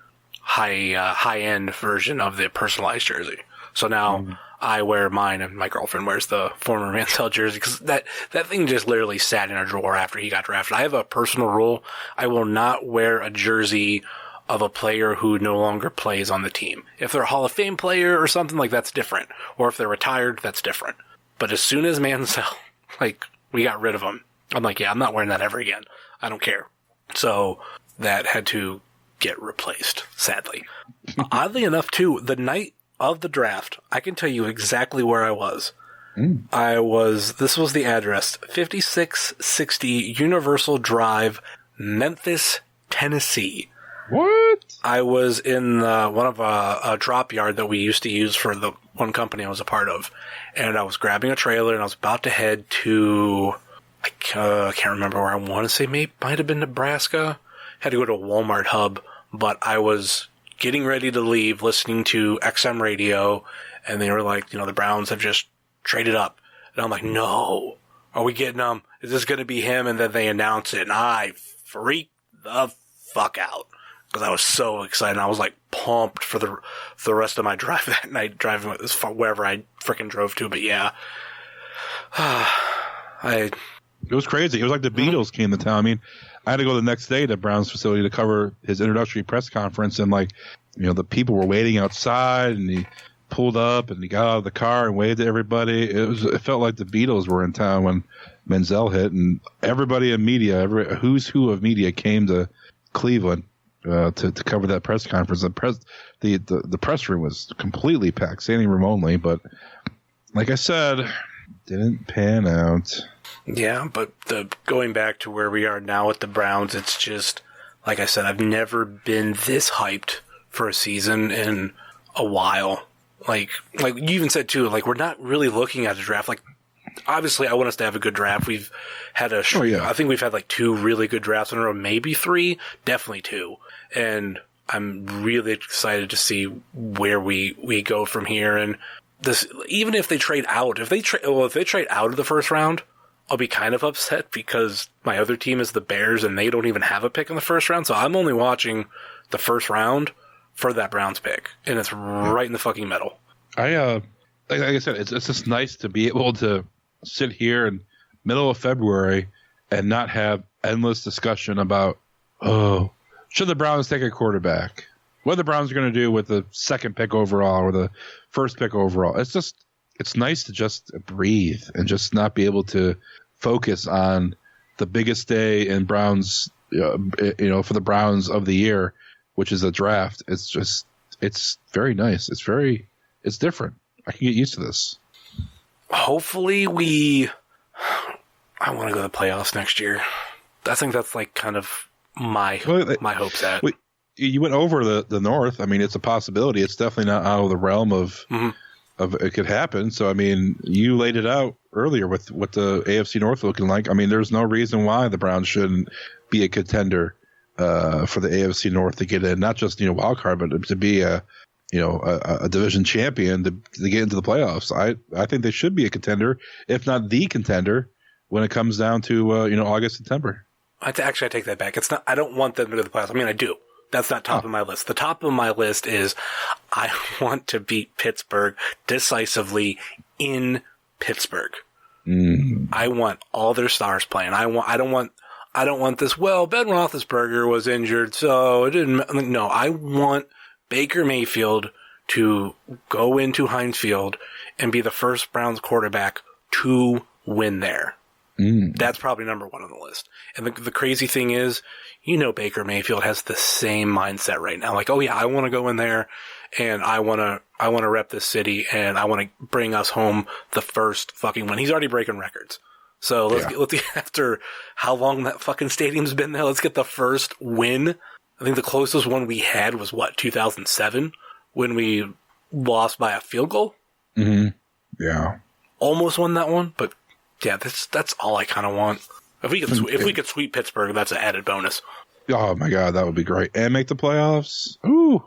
high-end version of the personalized jersey. So now I wear mine and my girlfriend wears the former Mansell jersey because that thing just literally sat in a drawer after he got drafted. I have a personal rule. I will not wear a jersey of a player who no longer plays on the team. If they're a Hall of Fame player or something, like, that's different. Or if they're retired, that's different. But as soon as Mansell, like, we got rid of him, I'm like, yeah, I'm not wearing that ever again. I don't care. So that had to get replaced, sadly. Oddly enough, too, the night of the draft, I can tell you exactly where I was. This was the address, 5660 Universal Drive, Memphis, Tennessee. What? I was in one of a drop yard that we used to use for the one company I was a part of, and I was grabbing a trailer, and I was about to head to, I can't remember where I want to say, might have been Nebraska. Had to go to a Walmart hub, but I was getting ready to leave, listening to XM radio, and they were like, the Browns have just traded up. And I'm like, no, are we getting him? Is this going to be him? And then they announce it, and I freaked the fuck out because I was so excited. I was like pumped for the rest of my drive that night, driving wherever I freaking drove to. But yeah, it was crazy. It was like the Beatles came to town. I mean, I had to go the next day to Brown's facility to cover his introductory press conference, and the people were waiting outside, and he pulled up and he got out of the car and waved to everybody. It felt like the Beatles were in town when Mansell hit, and everybody in media, who's who of media, came to Cleveland to cover that press conference. The press room was completely packed, standing room only, but like I said, didn't pan out. Yeah, but going back to where we are now with the Browns, it's just, like I said, I've never been this hyped for a season in a while. Like you even said too, like, we're not really looking at a draft. Like, obviously I want us to have a good draft. We've had I think we've had like 2 really good drafts in a row, maybe 3, definitely 2. And I'm really excited to see where we go from here. And this, even if they trade out, if they trade out of the first round, I'll be kind of upset because my other team is the Bears and they don't even have a pick in the first round. So I'm only watching the first round for that Browns pick, and it's right in the fucking middle. Like I said, it's just nice to be able to sit here in middle of February and not have endless discussion about, should the Browns take a quarterback? What are the Browns going to do with the second pick overall or the first pick overall? It's nice to just breathe and just not be able to focus on the biggest day in Browns, for the Browns of the year, which is a draft. It's very nice. It's different. I can get used to this. Hopefully I want to go to the playoffs next year. I think that's like kind of my hopes at. You went over the North. I mean, it's a possibility. It's definitely not out of the realm of it could happen. So, I mean, you laid it out earlier with what the AFC North looking like. I mean, there's no reason why the Browns shouldn't be a contender for the AFC North to get in, not just wild card, but to be a division champion to get into the playoffs. I think they should be a contender, if not the contender, when it comes down to August, September. I take that back. It's not. I don't want them to the playoffs. I mean, I do. That's not top of my list. The top of my list is I want to beat Pittsburgh decisively in Pittsburgh. I want all their stars playing. I don't want this. Well, Ben Roethlisberger was injured, so it didn't. No, I want Baker Mayfield to go into Heinz Field and be the first Browns quarterback to win there. That's probably number 1 on the list. And the crazy thing is, Baker Mayfield has the same mindset right now. Like, oh yeah, I want to go in there and I want to rep this city and I want to bring us home the first fucking win. He's already breaking records. So let's get after how long that fucking stadium's been there. Let's get the first win. I think the closest one we had was 2007 when we lost by a field goal. Mm-hmm. Yeah. Almost won that one, but yeah, that's all I kind of want. If we could sweep Pittsburgh, that's an added bonus. Oh my God, that would be great. And make the playoffs. Ooh,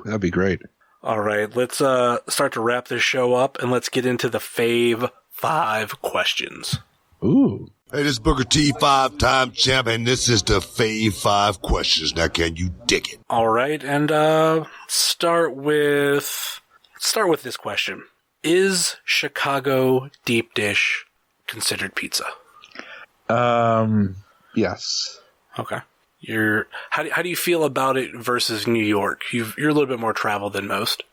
that'd be great. All right, let's start to wrap this show up, and let's get into the Fave 5 questions. Ooh. Hey, this is Booker T, 5-time champ, and this is the Fave 5 questions. Now, can you dig it? All right, and start with this question. Is Chicago deep dish considered pizza? Yes. Okay. How do you feel about it versus New York? You're a little bit more traveled than most.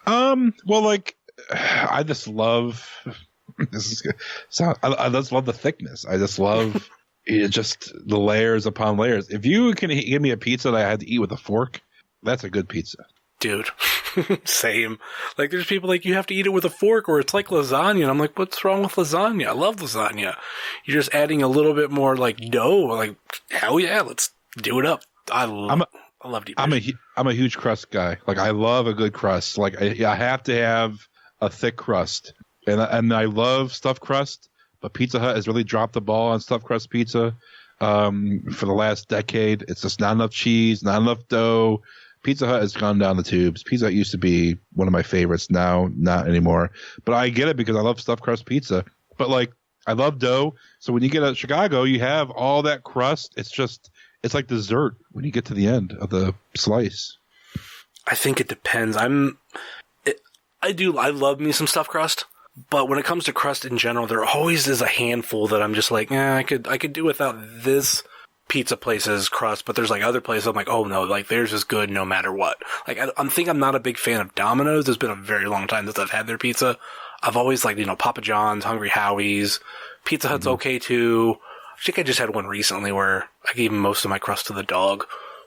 Well, like, I just love I just love the thickness. I just love just the layers upon layers. If you can give me a pizza that I had to eat with a fork, that's a good pizza. Dude, same. Like, there's people like, you have to eat it with a fork or it's like lasagna. And I'm like, what's wrong with lasagna? I love lasagna. You're just adding a little bit more, like, dough. Like, hell yeah, let's do it up. I love deep dish. I'm a huge crust guy. Like, I love a good crust. Like, I have to have a thick crust. And I love stuffed crust, but Pizza Hut has really dropped the ball on stuffed crust pizza for the last decade. It's just not enough cheese, not enough dough. Pizza Hut has gone down the tubes. Pizza Hut used to be one of my favorites. Now, not anymore. But I get it because I love stuffed crust pizza. But, like, I love dough. So when you get to Chicago, you have all that crust. It's like dessert when you get to the end of the slice. I think it depends. I love me some stuffed crust. But when it comes to crust in general, there always is a handful that I'm just like, I could do without this pizza place's crust, but there's like other places I'm like, oh no, like theirs is good no matter what. Like I'm not a big fan of Domino's. It's been a very long time since I've had their pizza. I've always liked, Papa John's, Hungry Howie's, Pizza Hut's okay too. I think I just had one recently where I gave most of my crust to the dog,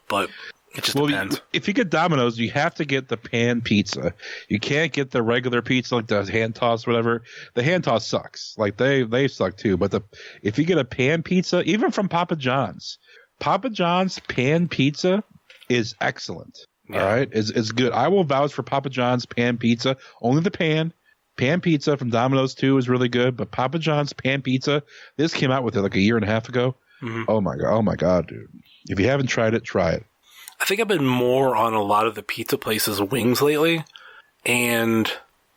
but it just depends. If you get Domino's, you have to get the pan pizza. You can't get the regular pizza, like the hand toss, whatever. The hand toss sucks. Like they suck too. But if you get a pan pizza, even from Papa John's pan pizza is excellent. Yeah. All right, it's good. I will vouch for Papa John's pan pizza. Only the pan pizza from Domino's too is really good. But Papa John's pan pizza, this came out with it like a year and a half ago. Mm-hmm. Oh my god, dude! If you haven't tried it, try it. I think I've been more on a lot of the pizza places' wings lately, and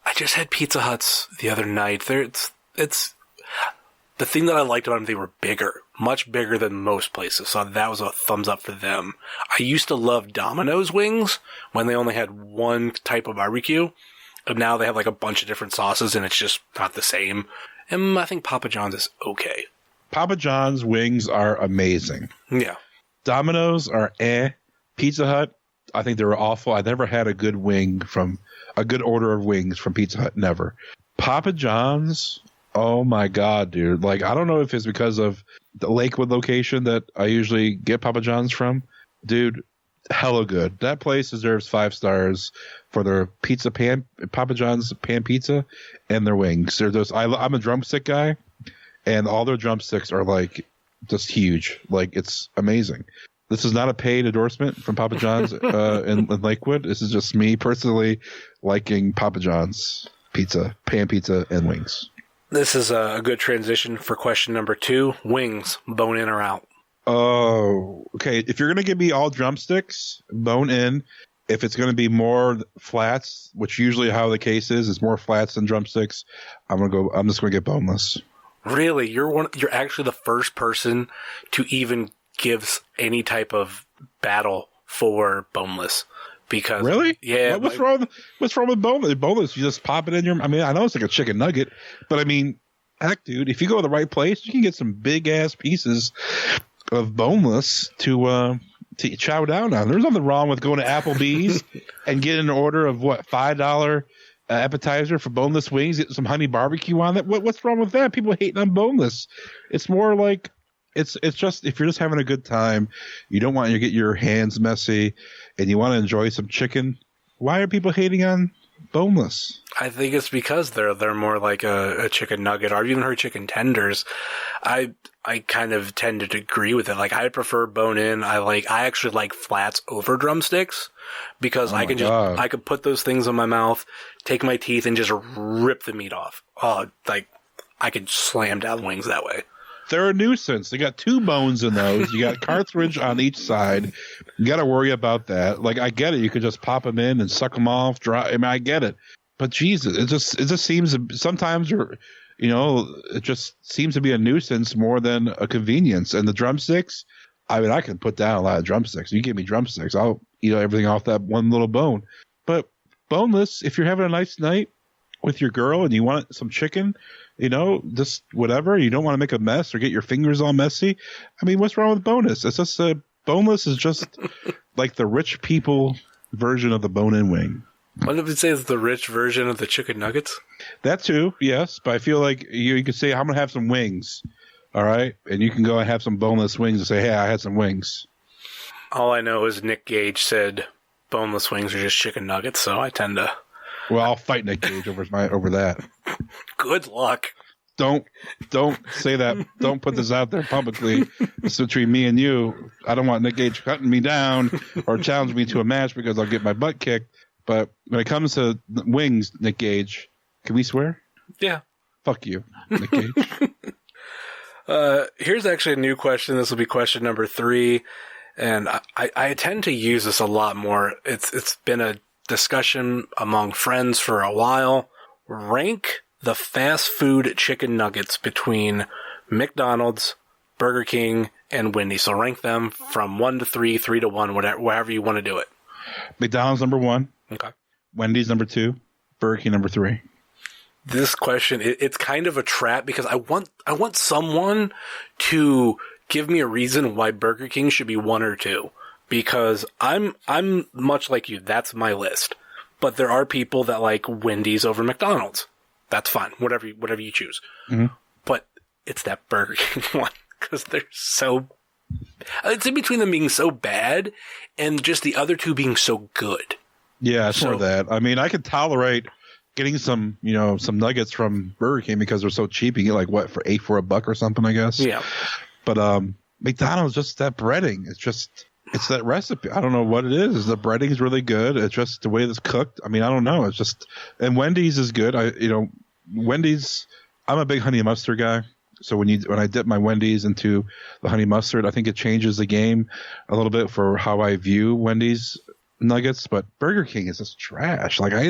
I just had Pizza Hut's the other night. It's the thing that I liked about them. They were bigger, much bigger than most places, so that was a thumbs up for them. I used to love Domino's wings when they only had one type of barbecue, and now they have like a bunch of different sauces, and it's just not the same. And I think Papa John's is okay. Papa John's wings are amazing. Yeah. Domino's are Pizza Hut, I think they were awful. I never had a good order of wings from Pizza Hut. Never. Papa John's, oh my god, dude. Like, I don't know if it's because of the Lakewood location that I usually get Papa John's from. Dude, hella good. That place deserves 5 stars for their Papa John's pan pizza and their wings. I'm a drumstick guy, and all their drumsticks are like just huge. Like, it's amazing. This is not a paid endorsement from Papa John's in Lakewood. This is just me personally liking Papa John's pizza, pan pizza, and wings. This is a good transition for question number 2. Wings, bone in or out? Oh, okay. If you're going to give me all drumsticks, bone in. If it's going to be more flats, which usually how the case is, it's more flats than drumsticks, I'm just going to get boneless. Really? You're actually the first person to even gives any type of battle for boneless, because really, yeah. What's wrong with boneless? Boneless, you just pop it in your. I mean, I know it's like a chicken nugget, but I mean, heck, dude, if you go to the right place, you can get some big ass pieces of boneless to chow down on. There's nothing wrong with going to Applebee's and getting an order of $5 appetizer for boneless wings, get some honey barbecue on it. What's wrong with that? People hating on boneless. It's more like. It's just, if you're just having a good time, you don't want to get your hands messy, and you want to enjoy some chicken, why are people hating on boneless? I think it's because they're more like a chicken nugget. I've even heard chicken tenders. I kind of tend to agree with it. Like, I prefer bone in. I actually like flats over drumsticks because I could put those things in my mouth, take my teeth, and just rip the meat off. Like, I could slam down wings that way. They're a nuisance. They got 2 bones in those. You got cartilage on each side. You got to worry about that. Like, I get it. You could just pop them in and suck them off. Dry. I mean, I get it. But Jesus, it just seems sometimes it just seems to be a nuisance more than a convenience. And the drumsticks, I mean, I can put down a lot of drumsticks. You give me drumsticks, I'll eat everything off that one little bone. But boneless, if you're having a nice night, with your girl and you want some chicken, just whatever. You don't want to make a mess or get your fingers all messy. I mean, what's wrong with boneless? It's just boneless is just like the rich people version of the bone-in wing. What did it say is the rich version of the chicken nuggets? That too, yes. But I feel like you could say, I'm going to have some wings. All right? And you can go and have some boneless wings and say, hey, I had some wings. All I know is Nick Gage said boneless wings are just chicken nuggets, so I tend to... Well, I'll fight Nick Gage over that. Good luck. Don't say that. Don't put this out there publicly. It's between me and you. I don't want Nick Gage cutting me down or challenging me to a match because I'll get my butt kicked. But when it comes to wings, Nick Gage, can we swear? Yeah. Fuck you, Nick Gage. Here's actually a new question. This will be question number 3. And I tend to use this a lot more. It's been a discussion among friends for a while. Rank the fast food chicken nuggets between McDonald's, Burger King, and Wendy's. So rank them from 1 to 3, 3 to 1, whatever you want to do it. McDonald's number 1. Okay. Wendy's number 2. Burger King number 3. This question, it's kind of a trap because I want someone to give me a reason why Burger King should be 1 or 2. Because I'm much like you. That's my list. But there are people that like Wendy's over McDonald's. That's fine. Whatever you choose. Mm-hmm. But it's that Burger King one because they're so... It's in between them being so bad and just the other two being so good. Yeah, it's more that. I mean, I could tolerate getting some nuggets from Burger King because they're so cheap. You get like what for $8 or something, I guess. Yeah. But McDonald's, just that breading. It's that recipe. I don't know what it is. The breading is really good. It's just the way it's cooked. I mean, I don't know. It's just, and Wendy's is good. Wendy's. I'm a big honey mustard guy. So when I dip my Wendy's into the honey mustard, I think it changes the game a little bit for how I view Wendy's nuggets. But Burger King is just trash. Like I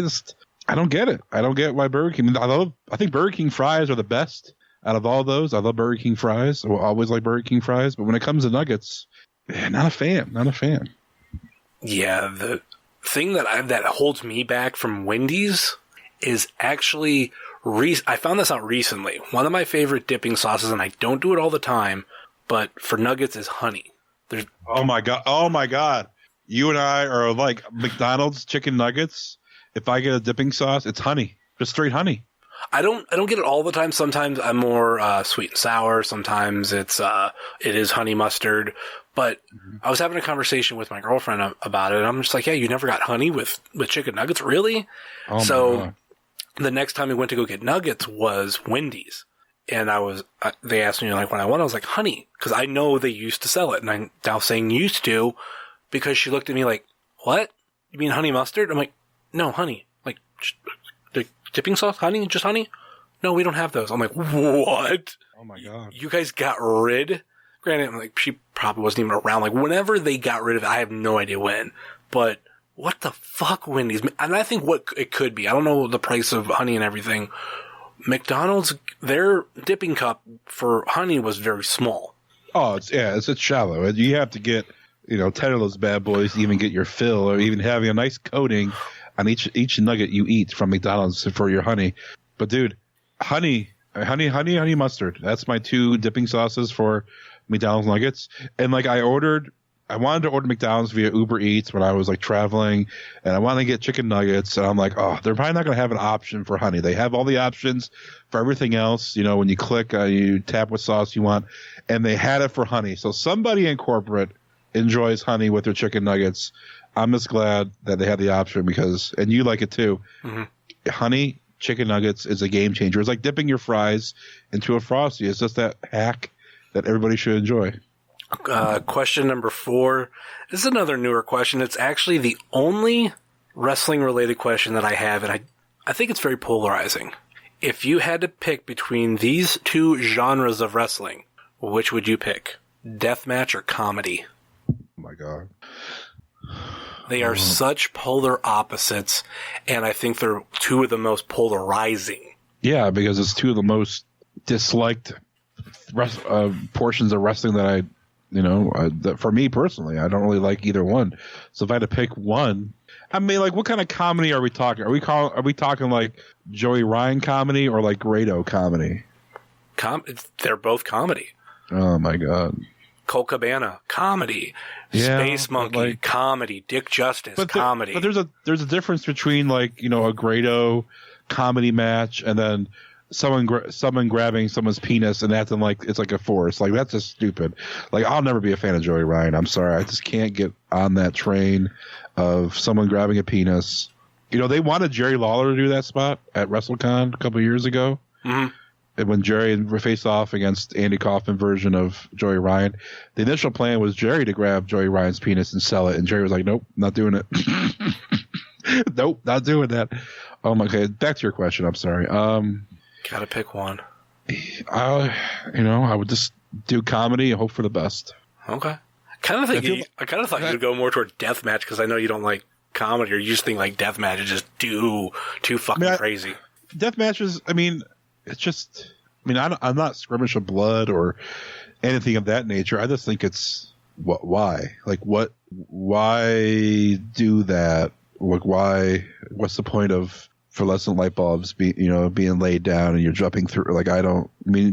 don't get it. I don't get why Burger King. I think Burger King fries are the best out of all those. I love Burger King fries. I will always like Burger King fries. But when it comes to nuggets, not a fan. Not a fan. Yeah, the thing that holds me back from Wendy's is actually I found this out recently. One of my favorite dipping sauces, and I don't do it all the time, but for nuggets is honey. Oh my god! You and I are like McDonald's chicken nuggets. If I get a dipping sauce, it's honey, just straight honey. I don't get it all the time. Sometimes I'm more sweet and sour. Sometimes it is honey mustard. But I was having a conversation with my girlfriend about it. And I'm just like, yeah, you never got honey with chicken nuggets, really? Oh my God. The next time we went to go get nuggets was Wendy's. And they asked me like when I went, I was like, honey, because I know they used to sell it. And I'm now saying used to because she looked at me like, what? You mean honey mustard? I'm like, no, honey. Like, the dipping sauce, honey, just honey? No, we don't have those. I'm like, what? Oh my God. You guys got rid? Granted, I'm like, she probably wasn't even around. Like, whenever they got rid of it, I have no idea when. But what the fuck, Wendy's? And I think what it could be, I don't know the price of honey and everything. McDonald's, their dipping cup for honey was very small. Oh, it's shallow. You have to get, 10 of those bad boys to even get your fill, or even having a nice coating on each nugget you eat from McDonald's for your honey. But dude, honey mustard. That's my 2 dipping sauces for McDonald's nuggets. And like I wanted to order McDonald's via Uber Eats when I was like traveling, and I wanted to get chicken nuggets, and I'm like, oh, they're probably not going to have an option for honey. They have all the options for everything else. When you click, you tap what sauce you want, and they had it for honey. So somebody in corporate enjoys honey with their chicken nuggets. I'm just glad that they had the option and you like it too. Mm-hmm. Honey chicken nuggets is a game changer. It's like dipping your fries into a Frosty. It's just that hack that everybody should enjoy. Question number 4. This is another newer question. It's actually the only wrestling-related question that I have, and I think it's very polarizing. If you had to pick between these 2 genres of wrestling, which would you pick? Deathmatch or comedy? Oh, my God. They are such polar opposites, and I think they're 2 of the most polarizing. Yeah, because it's 2 of the most disliked portions of wrestling that I For me personally, I don't really like either one. So if I had to pick one, I mean, like, what kind of comedy are we talking? Are we talking like Joey Ryan comedy or like Grado comedy? They're both comedy. Oh my God. Colt Cabana, comedy. Yeah, Space Monkey, comedy. Dick Justice, comedy. But there's a difference between like, a Grado comedy match and then someone grabbing someone's penis and acting like it's like a force. Like, that's just stupid. Like, I'll never be a fan of Joey Ryan. I'm sorry. I just can't get on that train of someone grabbing a penis. They wanted Jerry Lawler to do that spot at WrestleCon a couple of years ago. Mm-hmm. And when Jerry faced off against Andy Kaufman version of Joey Ryan, the initial plan was Jerry to grab Joey Ryan's penis and sell it. And Jerry was like, nope, not doing it. Nope, not doing that. Okay, back to your question. I'm sorry. Gotta pick one. I would just do comedy and hope for the best. Okay. I kind of thought you'd go more toward deathmatch because I know you don't like comedy, or you just think like deathmatch is just too fucking crazy. Deathmatches, it's just, I'm not skirmish of blood or anything of that nature. I just think it's why? Like, why do that? Like, why? What's the point of fluorescent light bulbs being laid down and you're jumping through? Like,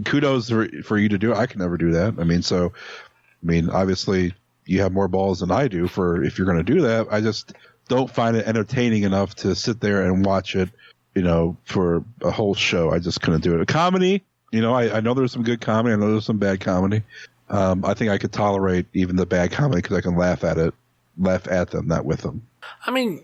kudos for you to do it. I can never do that. Obviously you have more balls than I do if you're going to do that. I just don't find it entertaining enough to sit there and watch it, for a whole show. I just couldn't do it. A comedy, I know there's some good comedy. I know there's some bad comedy. I think I could tolerate even the bad comedy because I can laugh at them, not with them.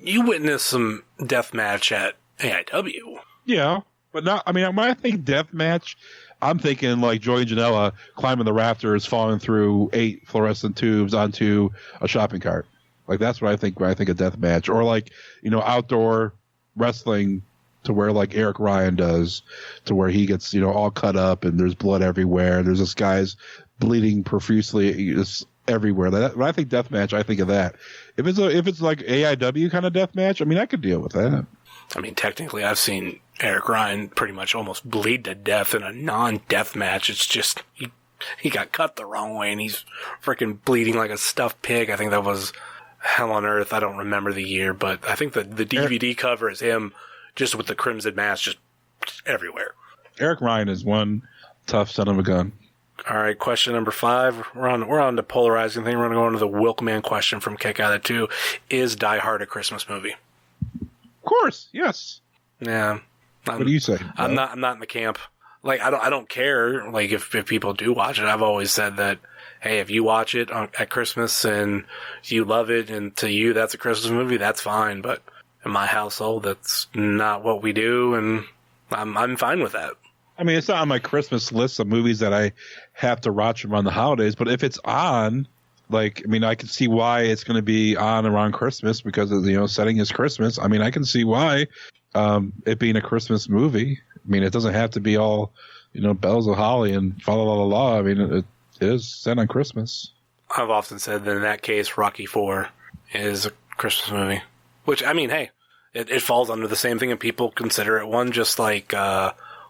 You witnessed some deathmatch at AIW. Yeah, but not. When I think deathmatch, I'm thinking like Joey Janela climbing the rafters, falling through 8 fluorescent tubes onto a shopping cart. Like, that's what I think when I think of deathmatch, or like outdoor wrestling, to where like Eric Ryan does, to where he gets all cut up and there's blood everywhere. There's this guy's bleeding profusely just everywhere. When I think deathmatch, I think of that. If it's like AIW kind of deathmatch, I could deal with that. Technically, I've seen Eric Ryan pretty much almost bleed to death in a non-death match. It's just he got cut the wrong way and he's freaking bleeding like a stuffed pig. I think that was Hell on Earth. I don't remember the year, but I think the DVD cover is him just with the crimson mask just everywhere. Eric Ryan is one tough son of a gun. All right, question number 5. We're on the polarizing thing. We're going to go into the Wilkman question from Kick Out of 2. Is Die Hard a Christmas movie? Of course, yes. Yeah. What do you say? I'm not in the camp. Like, I don't care. Like, if people do watch it, I've always said that, hey, if you watch it at Christmas and you love it, and to you that's a Christmas movie, that's fine. But in my household, that's not what we do, and I'm fine with that. It's not on my Christmas list of movies that I have to watch around the holidays, but if it's on, like, I can see why it's going to be on around Christmas because of, setting is Christmas. I can see why it being a Christmas movie. It doesn't have to be all, bells of holly and fa la la la. It is set on Christmas. I've often said that in that case, Rocky IV is a Christmas movie. Which, hey, it falls under the same thing, and people consider it one, just like,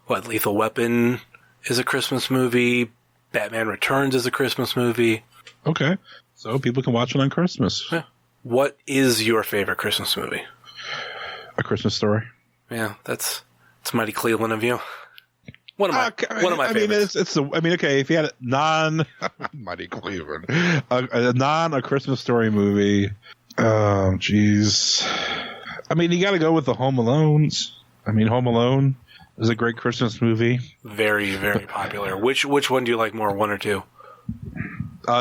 Lethal Weapon is a Christmas movie, Batman Returns is a Christmas movie. Okay, so people can watch it on Christmas. Yeah. What is your favorite Christmas movie? A Christmas Story. Yeah, it's mighty Cleveland of you. One of my favorites. Okay, if you had a mighty Cleveland, a Christmas Story movie. Oh, jeez. You got to go with the Home Alones. Home Alone is a great Christmas movie. Very, very popular. Which one do you like more, 1 or 2?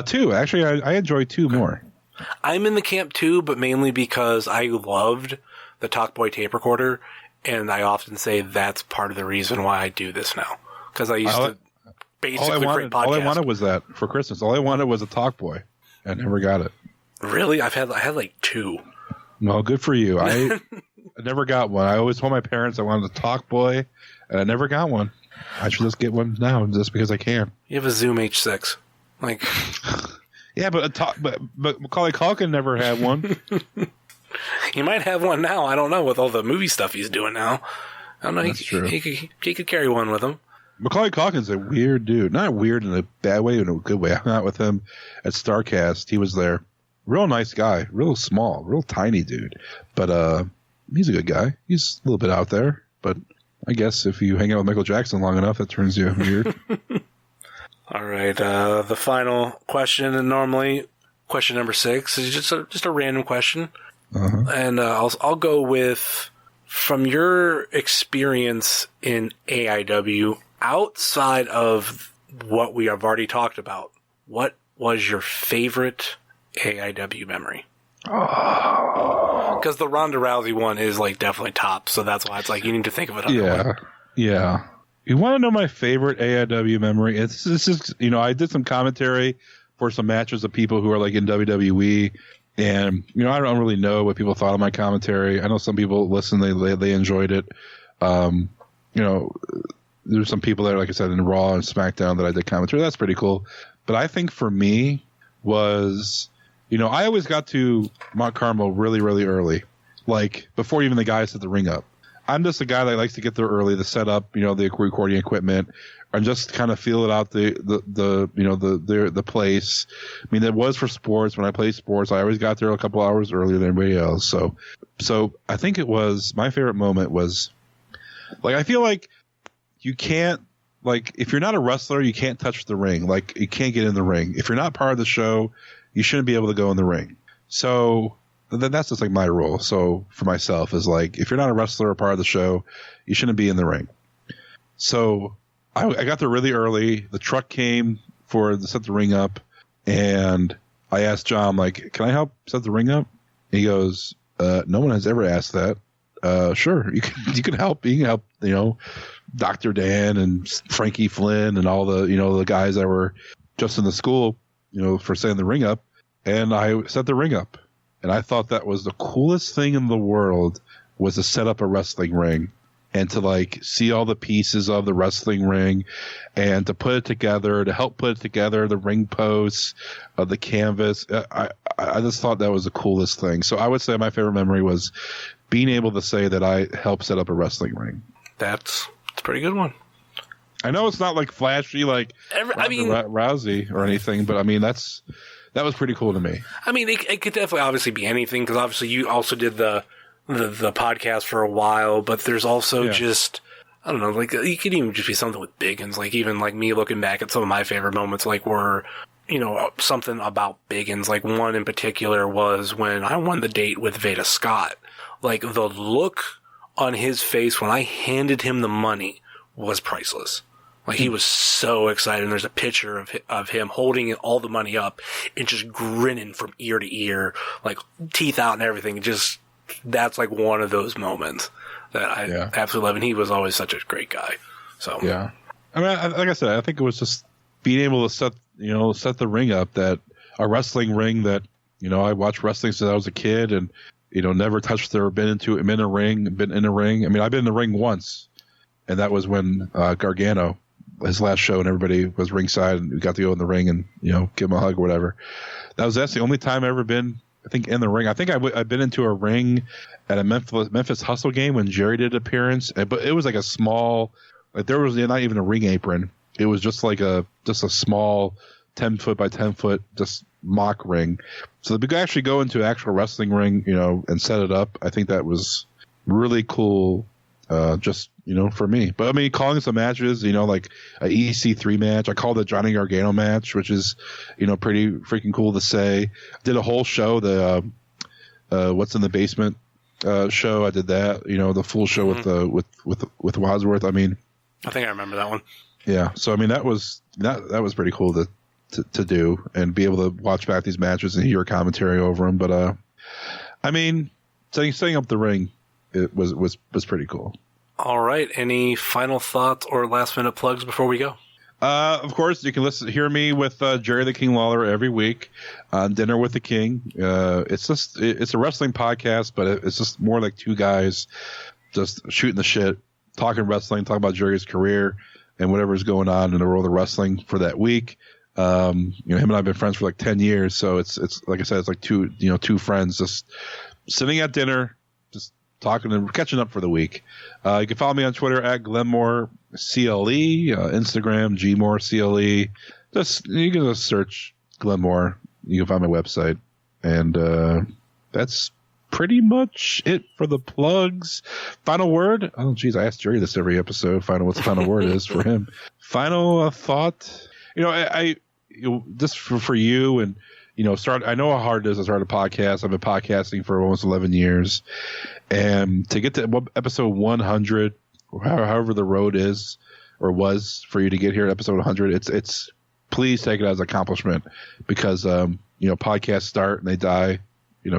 2. Actually, I enjoy 2 more. I'm in the camp 2, but mainly because I loved the Talkboy tape recorder, and I often say that's part of the reason why I do this now. Because I used to basically create podcasts. All I wanted was that for Christmas. All I wanted was a Talkboy. I never got it. Really? I had like 2. Well, good for you. I never got one. I always told my parents I wanted a Talkboy, and I never got one. I should just get one now just because I can. You have a Zoom H6. Like, yeah, but Macaulay Culkin never had one. He might have one now. I don't know, with all the movie stuff he's doing now. I don't know. That's true. He could carry one with him. Macaulay Culkin's a weird dude. Not weird in a bad way, in a good way. I hung out with him at StarCast. He was there. Real nice guy. Real small. Real tiny dude. But he's a good guy. He's a little bit out there. But I guess if you hang out with Michael Jackson long enough, that turns you weird. All right. The final question, and normally question number 6 is just a random question. Uh-huh. And I'll go with, from your experience in AIW, outside of what we have already talked about, what was your favorite AIW memory? Because the Ronda Rousey one is like definitely top, so that's why it's like you need to think of it. Yeah. You want to know my favorite AIW memory? This is, I did some commentary for some matches of people who are like in WWE, and I don't really know what people thought of my commentary. I know some people listen, they enjoyed it. There's some people there, like I said, in Raw and SmackDown that I did commentary. That's pretty cool. But I think for me was, I always got to Mount Carmel really, really early, like before even the guys set the ring up. I'm just a guy that likes to get there early to set up, the recording equipment, and just kind of feel it out the place. I mean, it was for sports. When I played sports, I always got there a couple hours earlier than everybody else. So I think it was, my favorite moment was, like, I feel like you can't, like, if you're not a wrestler, you can't touch the ring. Like, you can't get in the ring. If you're not part of the show, you shouldn't be able to go in the ring. So that's just like my rule. So for myself is like, if you're not a wrestler or part of the show, you shouldn't be in the ring. So I got there really early. The truck came to set the ring up, and I asked John, like, can I help set the ring up? And he goes, no one has ever asked that. Sure, you can help. You can help, Dr. Dan and Frankie Flynn and all the, the guys that were just in the school, for setting the ring up. And I set the ring up. And I thought that was the coolest thing in the world, was to set up a wrestling ring and to, like, see all the pieces of the wrestling ring and to put it together, to help put it together, the ring posts, the canvas. I just thought that was the coolest thing. So I would say my favorite memory was being able to say that I helped set up a wrestling ring. That's a pretty good one. I know it's not like flashy like Rousey or anything, but I mean, that was pretty cool to me. I mean, it could definitely obviously be anything, because obviously you also did the podcast for a while, but there's also just, I don't know, like, you could even just be something with Biggins. Like, even like me looking back at some of my favorite moments, like, were, something about Biggins. Like, one in particular was when I won the date with Veda Scott. Like, the look on his face when I handed him the money was priceless. Like, he was so excited. And there's a picture of him holding all the money up and just grinning from ear to ear, like teeth out and everything. That's like one of those moments that I absolutely love. And he was always such a great guy. So, yeah. I mean, like I said, I think it was just being able to set the ring up, that a wrestling ring that, I watched wrestling since I was a kid, and, never touched or been in a ring. I mean, I've been in the ring once, and that was when Gargano, his last show, and everybody was ringside, and we got to go in the ring and, give him a hug or whatever. That's the only time I've ever been, I think, in the ring. I think I've been into a ring at a Memphis Hustle game when Jerry did an appearance, but it was like a small, like, there was not even a ring apron. It was just like a small 10 foot by 10 foot just mock ring. So we could actually go into an actual wrestling ring, and set it up. I think that was really cool. Just, for me. But I mean, calling some matches, like a EC3 match. I called the Johnny Gargano match, which is, pretty freaking cool to say. Did a whole show, the What's in the Basement show. I did that, the full show with Wadsworth. I mean, I think I remember that one. Yeah. So I mean, that was pretty cool to do, and be able to watch back these matches and hear commentary over them. But I mean, setting up the ring, it was pretty cool. All right. Any final thoughts or last minute plugs before we go? Of course, you can hear me with Jerry the King Lawler every week on Dinner with the King. It's a wrestling podcast, but it's just more like two guys just shooting the shit, talking wrestling, talking about Jerry's career and whatever's going on in the world of wrestling for that week. Him and I have been friends for like 10 years, so it's like I said, it's like two friends just sitting at dinner, just talking and catching up for the week. You can follow me on Twitter at GlenmoreCLE, Instagram GMoreCLE. You can just search Glenmore. You can find my website, and that's pretty much it for the plugs. Final word? Oh, geez, I asked Jerry this every episode. What the final word is for him. Final thought. I just for you and I know how hard it is to start a podcast. I've been podcasting for almost 11 years, and to get to episode 100, or however the road is or was for you to get here at episode 100, it's please take it as an accomplishment, because podcasts start and they die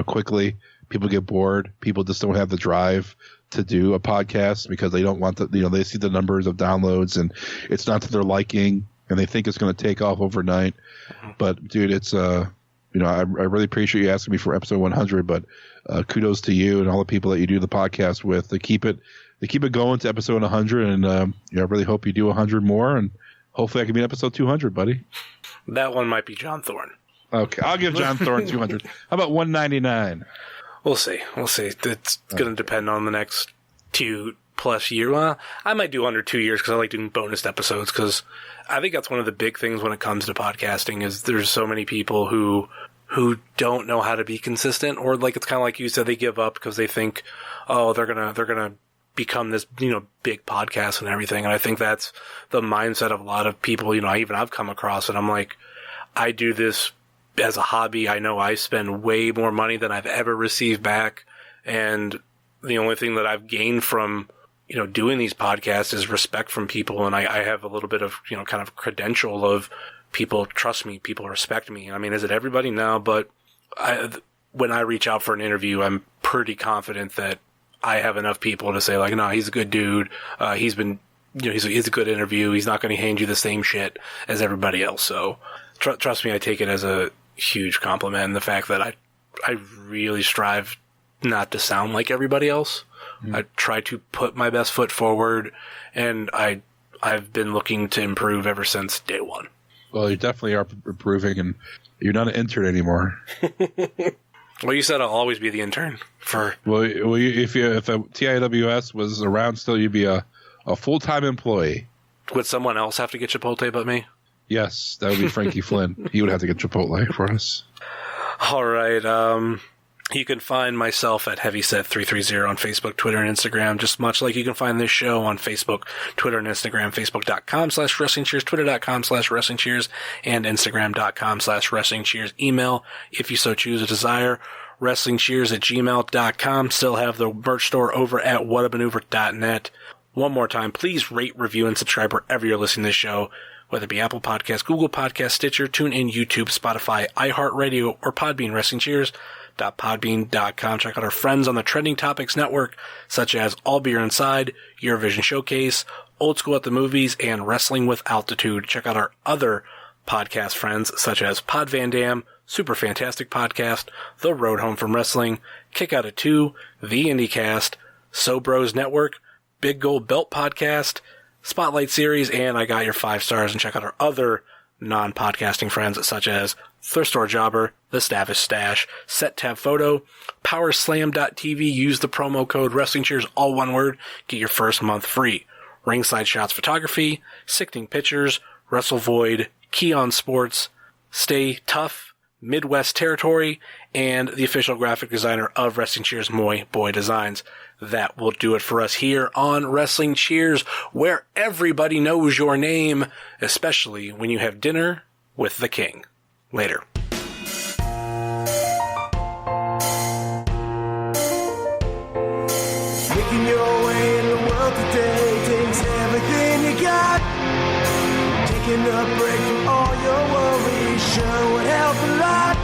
quickly. People get bored. People just don't have the drive to do a podcast because they don't want they see the numbers of downloads and it's not to their liking and they think it's going to take off overnight. But dude, it's I really appreciate you asking me for episode 100, but kudos to you and all the people that you do the podcast with. They keep it going to episode 100, and I really hope you do 100 more, and hopefully I can be in episode 200, buddy. That one might be John Thorne. Okay, I'll give John Thorne 200. How about 199? We'll see. It's going to depend on the next 2+ years. Well, I might do under 2 years because I like doing bonus episodes, because I think that's one of the big things when it comes to podcasting is there's so many people who don't know how to be consistent, or like it's kind of like you said, they give up because they think, oh, they're gonna become this big podcast and everything. And I think that's the mindset of a lot of people. I've come across it. I'm like, I do this as a hobby. I know I spend way more money than I've ever received back, and the only thing that I've gained from doing these podcasts is respect from people, and I have a little bit of kind of credential of people trust me, people respect me. I mean, is it everybody? No, but when I reach out for an interview, I'm pretty confident that I have enough people to say like, no, he's a good dude. He's been he's a good interview. He's not going to hand you the same shit as everybody else. So trust me, I take it as a huge compliment, and the fact that I really strive not to sound like everybody else. I try to put my best foot forward, and I've been looking to improve ever since day one. Well, you definitely are improving, and you're not an intern anymore. Well, you said I'll always be the intern for. Well, if the TIWS was around still, you'd be a full-time employee. Would someone else have to get Chipotle but me? Yes, that would be Frankie Flynn. He would have to get Chipotle for us. All right. You can find myself at Heavyset330 on Facebook, Twitter, and Instagram, just much like you can find this show on Facebook, Twitter, and Instagram, Facebook.com/WrestlingCheers, Twitter.com/WrestlingCheers, and Instagram.com/WrestlingCheers. Email, if you so choose or desire, WrestlingCheers@gmail.com. Still have the merch store over at whatamaneuver.net. One more time, please rate, review, and subscribe wherever you're listening to this show, whether it be Apple Podcasts, Google Podcasts, Stitcher, TuneIn, YouTube, Spotify, iHeartRadio, or Podbean. WrestlingCheers.podbean.com. Check out our friends on the Trending Topics Network, such as All Beer Inside, Eurovision Showcase, Old School at the Movies, and Wrestling with Altitude. Check out our other podcast friends, such as Pod Van Dam, Super Fantastic Podcast, The Road Home from Wrestling, Kick Out at 2, The IndieCast, So Bros Network, Big Gold Belt Podcast, Spotlight Series, and I Got Your 5 Stars. And check out our other non-podcasting friends, such as Thrift Store Jobber, The Stavish Stash, Set Tab Photo, PowerSlam.tv. Use the promo code WrestlingCheers, all one word, get your first month free. Ringside Shots Photography, Sickening Pictures, Wrestle Void, Keon Sports, Stay Tough, Midwest Territory, and the official graphic designer of Wrestling Cheers, Moy Boy Designs. That will do it for us here on Wrestling Cheers, where everybody knows your name, especially when you have dinner with the king. Later. Making your way in the world today takes everything you got. Taking a break from all your worries sure would help a lot.